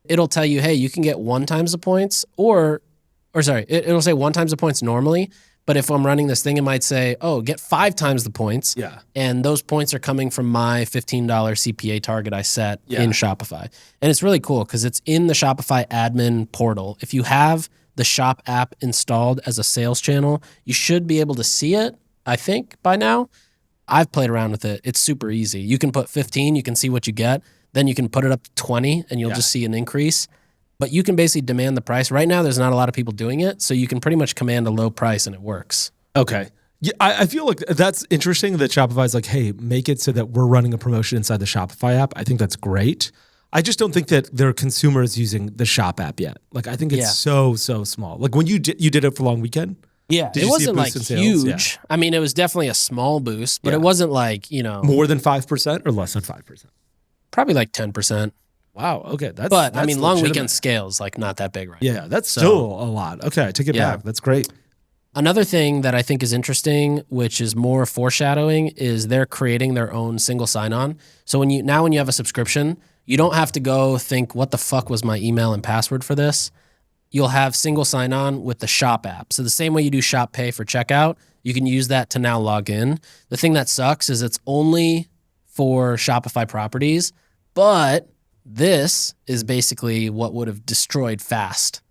It'll tell you, hey, you can get 1 times the points it'll say 1 times the points normally. But if I'm running this thing, it might say, oh, get 5 times the points. Yeah. And those points are coming from my $15 CPA target I set in Shopify. And it's really cool because it's in the Shopify admin portal. If you have the Shop app installed as a sales channel, you should be able to see it, I think, by now. I've played around with it. It's super easy. You can put 15, you can see what you get. Then you can put it up to 20, and you'll just see an increase. But you can basically demand the price. Right now, there's not a lot of people doing it, so you can pretty much command a low price, and it works. Okay. Yeah, I feel like that's interesting that Shopify's like, hey, make it so that we're running a promotion inside the Shopify app. I think that's great. I just don't think that there are consumers using the Shop app yet. Like, I think it's so small. Like, when you did it for long weekend? Yeah, Did it you see a wasn't like boost in sales? huge. Yeah. I mean, it was definitely a small boost, but it wasn't like, More than 5% or less than 5%? probably like 10%. Wow. Okay. But I mean, long legitimate. weekend scale's like not that big right now. Yeah, that's still a lot. Okay, I take it back. That's great. Another thing that I think is interesting, which is more foreshadowing, is they're creating their own single sign-on. So when you have a subscription, you don't have to go think, what the fuck was my email and password for this? You'll have single sign-on with the Shop app. So the same way you do Shop Pay for checkout, you can use that to now log in. The thing that sucks is it's only for Shopify properties, but this is basically what would have destroyed Fast.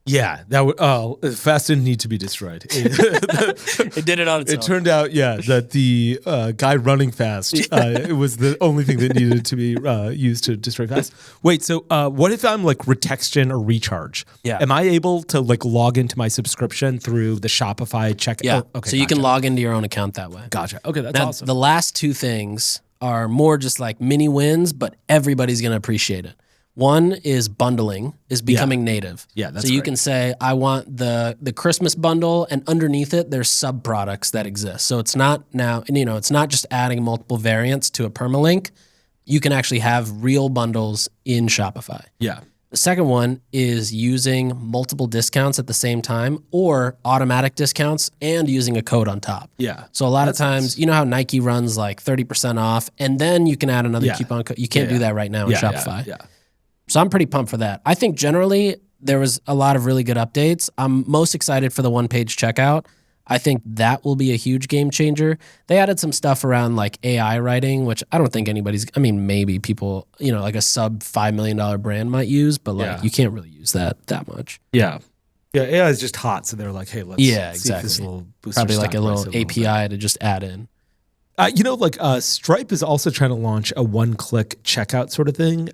Yeah, that would. Oh, Fast didn't need to be destroyed. It did it on its own. It turned out, that the guy running Fast, it was the only thing that needed to be used to destroy Fast. Wait, so what if I'm like Retextion or Recharge? Yeah. Am I able to like log into my subscription through the Shopify checkout? Yeah. Oh, okay, so you can log into your own account that way. Gotcha. Okay, that's Now, awesome. the last two things are more just like mini wins, but everybody's going to appreciate it. One is bundling is becoming native. Yeah, that's so you great. can say, I want the Christmas bundle, and underneath it, there's sub products that exist. So it's not now, it's not just adding multiple variants to a permalink. You can actually have real bundles in Shopify. Yeah. The second one is using multiple discounts at the same time, or automatic discounts and using a code on top. Yeah. So a lot of times, you know how Nike runs like 30% off, and then you can add another coupon code. You can't do that right now in Shopify. Yeah. So I'm pretty pumped for that. I think generally there was a lot of really good updates. I'm most excited for the one-page checkout. I think that will be a huge game changer. They added some stuff around like AI writing, which I don't think maybe people, like a sub $5 million brand might use, but like you can't really use that much. Yeah. Yeah, AI is just hot, so they're like, hey, let's see if this little booster Probably like a stock little price API to just add in. Stripe is also trying to launch a one-click checkout sort of thing.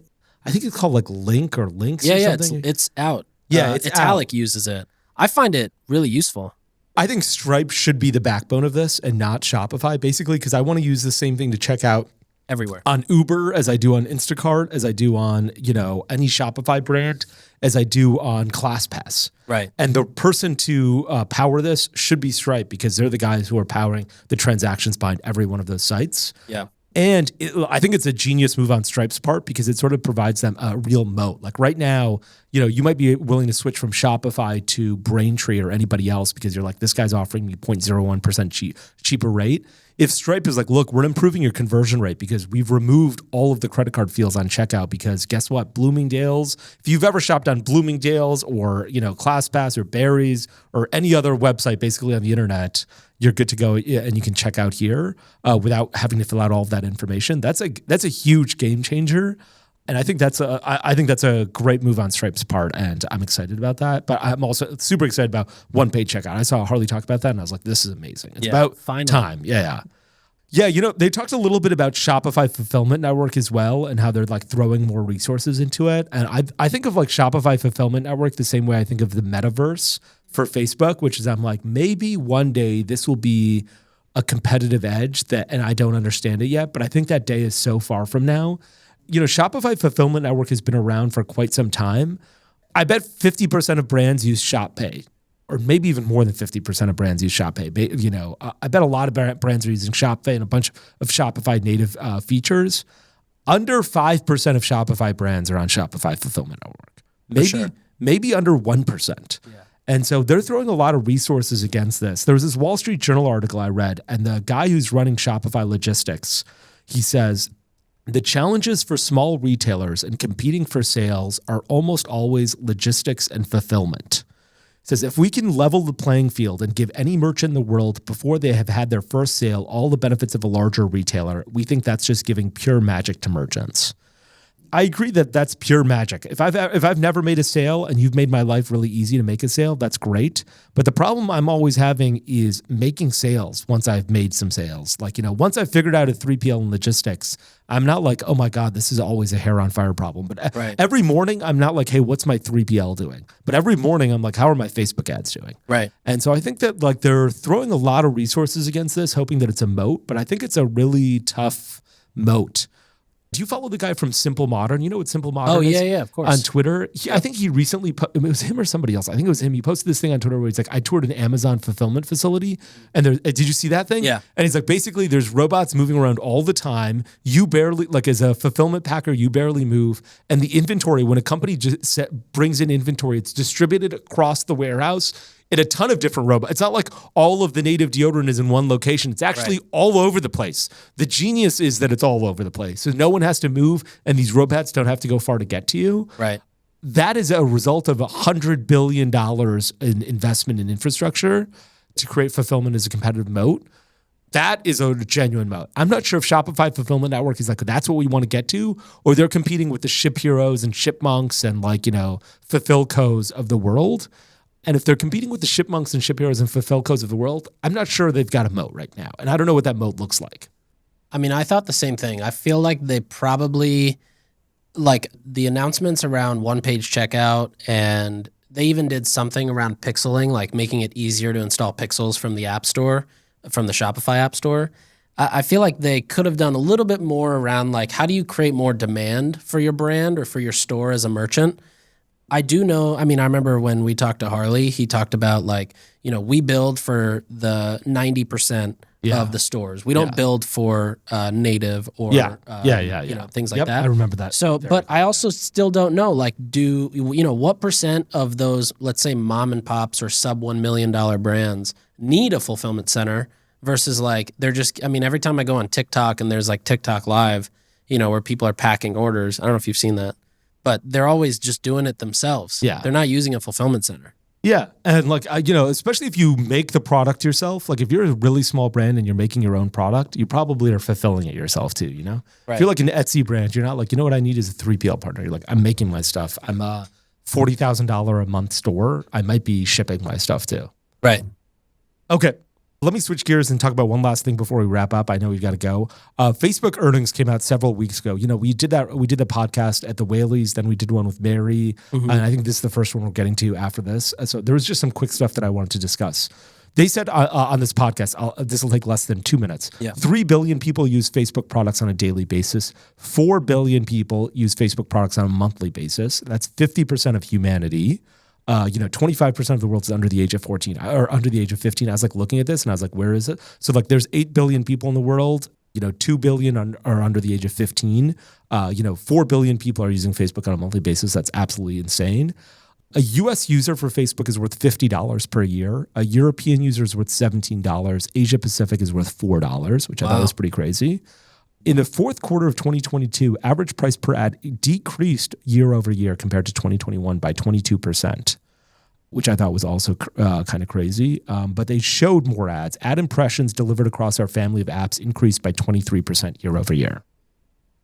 I think it's called like Link or Links or something. It's out. Yeah, it's Italic out. uses it. I find it really useful. I think Stripe should be the backbone of this and not Shopify, basically, because I want to use the same thing to check out everywhere on Uber as I do on Instacart, as I do on, any Shopify brand, as I do on ClassPass. Right. And the person to power this should be Stripe, because they're the guys who are powering the transactions behind every one of those sites. Yeah. And I think it's a genius move on Stripe's part, because it sort of provides them a real moat. Like right now, you might be willing to switch from Shopify to Braintree or anybody else because you're like, this guy's offering me 0.01% cheaper rate. If Stripe is like, look, we're improving your conversion rate because we've removed all of the credit card fields on checkout, because guess what? Bloomingdale's, if you've ever shopped on Bloomingdale's or, ClassPass or Barry's or any other website basically on the internet, you're good to go and you can check out here without having to fill out all of that information. That's a huge game changer. And I think that's a great move on Stripe's part, and I'm excited about that. But I'm also super excited about one-page checkout. I saw Harley talk about that, and I was like, this is amazing. It's about time. Yeah. Yeah, they talked a little bit about Shopify Fulfillment Network as well, and how they're like throwing more resources into it. And I think of like Shopify Fulfillment Network the same way I think of the metaverse for Facebook, which is I'm like, maybe one day this will be a competitive edge and I don't understand it yet, but I think that day is so far from now. Shopify Fulfillment Network has been around for quite some time. I bet 50% of brands use Shop Pay, or maybe even more than 50% of brands use Shop Pay. I bet a lot of brands are using Shop Pay and a bunch of Shopify native features. Under 5% of Shopify brands are on Shopify Fulfillment Network. Maybe under 1%. Yeah. And so they're throwing a lot of resources against this. There was this Wall Street Journal article I read, and the guy who's running Shopify Logistics, he says, the challenges for small retailers in competing for sales are almost always logistics and fulfillment. It says, if we can level the playing field and give any merchant in the world before they have had their first sale all the benefits of a larger retailer, we think that's just giving pure magic to merchants. I agree that that's pure magic. If I've never made a sale and you've made my life really easy to make a sale, that's great. But the problem I'm always having is making sales once I've made some sales. Like, once I've figured out a 3PL and logistics, I'm not like, oh my God, this is always a hair on fire problem. But every morning I'm not like, hey, what's my 3PL doing? But every morning I'm like, how are my Facebook ads doing? Right. And so I think that like they're throwing a lot of resources against this, hoping that it's a moat, but I think it's a really tough moat. Do you follow the guy from Simple Modern? You know what Simple Modern is? Yeah, of course. On Twitter. I think he recently, it was him or somebody else. I think it was him. He posted this thing on Twitter where he's like, I toured an Amazon fulfillment facility. And did you see that thing? Yeah. And he's like, basically, there's robots moving around all the time. You barely, like as a fulfillment packer, you barely move. And the inventory, when a company just brings in inventory, it's distributed across the warehouse in a ton of different robots. It's not like all of the native deodorant is in one location. It's actually all over the place. The genius is that it's all over the place. So no one has to move and these robots don't have to go far to get to you. Right. That is a result of $100 billion in investment in infrastructure to create fulfillment as a competitive moat. That is a genuine moat. I'm not sure if Shopify Fulfillment Network is like, that's what we want to get to, or they're competing with the Ship Heroes and Shipmonks and Fulfillcos of the world. And if they're competing with the Shipmonks and Ship Heroes and Fulfillcos of the world, I'm not sure they've got a moat right now. And I don't know what that moat looks like. I mean, I thought the same thing. I feel like they probably, like the announcements around one-page checkout, and they even did something around pixeling, like making it easier to install pixels from the App Store, from the Shopify App Store. I feel like they could have done a little bit more around like, how do you create more demand for your brand or for your store as a merchant? I do know, I mean, I remember when we talked to Harley, he talked about like, we build for the 90% of the stores. We don't build for native or things like that. I remember that. So, but I also still don't know, like, what percent of those, let's say mom and pops or sub $1 million brands need a fulfillment center versus like, they're just, I mean, every time I go on TikTok and there's like TikTok Live, where people are packing orders. I don't know if you've seen that. But they're always just doing it themselves. Yeah. They're not using a fulfillment center. Yeah. And like, especially if you make the product yourself, like if you're a really small brand and you're making your own product, you probably are fulfilling it yourself too, Right. If you're like an Etsy brand, you're not like, what I need is a 3PL partner. You're like, I'm making my stuff. I'm a $40,000 a month store. I might be shipping my stuff too. Right. Okay. Let me switch gears and talk about one last thing before we wrap up. I know we've got to go. Facebook earnings came out several weeks ago. We did the podcast at the Whaleys, then we did one with Mary, and I think this is the first one we're getting to after this. So there was just some quick stuff that I wanted to discuss. They said on this podcast, this will take less than 2 minutes. Yeah. 3 billion people use Facebook products on a daily basis. 4 billion people use Facebook products on a monthly basis. That's 50% of humanity. 25% of the world is under the age of 14 or under the age of 15. I was like looking at this and I was like, where is it? So like there's 8 billion people in the world, 2 billion are under the age of 15. 4 billion people are using Facebook on a monthly basis. That's absolutely insane. A US user for Facebook is worth $50 per year. A European user is worth $17. Asia Pacific is worth $4, which I thought was pretty crazy. In the fourth quarter of 2022, average price per ad decreased year over year compared to 2021 by 22%, which I thought was also kind of crazy. But they showed more ads. Ad impressions delivered across our family of apps increased by 23% year over year.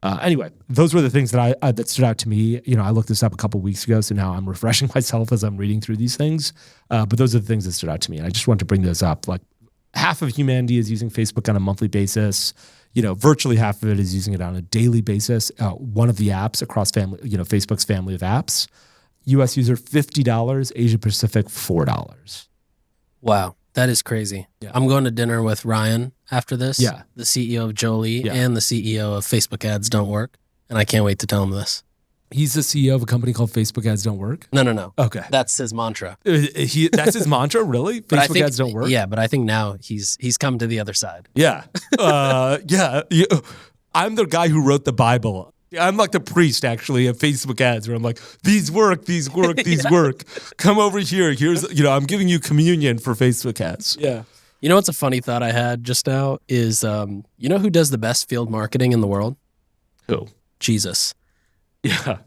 Anyway, those were the things that that stood out to me. I looked this up a couple of weeks ago, so now I'm refreshing myself as I'm reading through these things. But those are the things that stood out to me, and I just wanted to bring those up. Like half of humanity is using Facebook on a monthly basis. Virtually half of it is using it on a daily basis. One of the apps across Facebook's family of apps. US user $50, Asia Pacific $4. Wow, that is crazy. Yeah. I'm going to dinner with Ryan after this. Yeah. The CEO of Jolie and the CEO of Facebook Ads Don't Work, and I can't wait to tell him this. He's the CEO of a company called Facebook Ads Don't Work? No. Okay. That's his mantra. That's his mantra, really? Facebook Ads Don't Work? Yeah, but I think now he's come to the other side. Yeah. I'm the guy who wrote the Bible. I'm like the priest, actually, of Facebook ads, where I'm like, these work. Come over here. Here's, I'm giving you communion for Facebook ads. Yeah. What's a funny thought I had just now is, who does the best field marketing in the world? Who? Jesus. Yeah.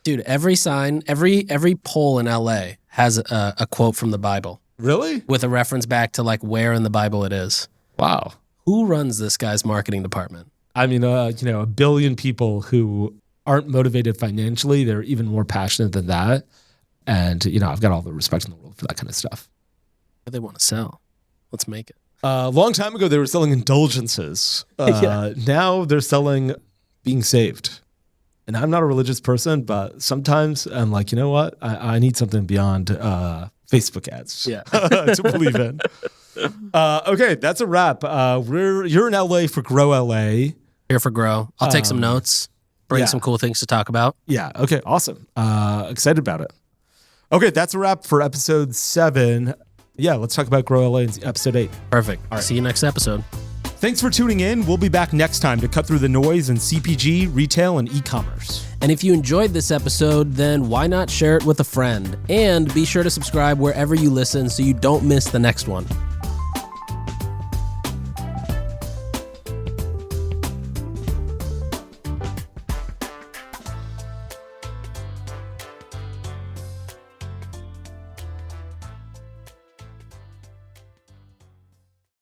Dude, every sign, every pole in LA has a quote from the Bible. Really? With a reference back to like where in the Bible it is. Wow. Who runs this guy's marketing department? I mean, a billion people who aren't motivated financially. They're even more passionate than that. And, I've got all the respect in the world for that kind of stuff. What do they want to sell? Let's make it. A long time ago, they were selling indulgences. Now they're selling being saved. And I'm not a religious person, but sometimes I'm like, you know what? I need something beyond Facebook ads to believe in. Okay, that's a wrap. You're in LA for Grow LA. Here for Grow. I'll take some notes. bring Yeah. some cool things to talk about. Yeah. Okay. Awesome. Excited about it. Okay. That's a wrap for episode 7. Yeah. Let's talk about Grow LA in episode 8. Perfect. See you next episode. Thanks for tuning in. We'll be back next time to cut through the noise in CPG, retail, and e-commerce. And if you enjoyed this episode, then why not share it with a friend? And be sure to subscribe wherever you listen so you don't miss the next one.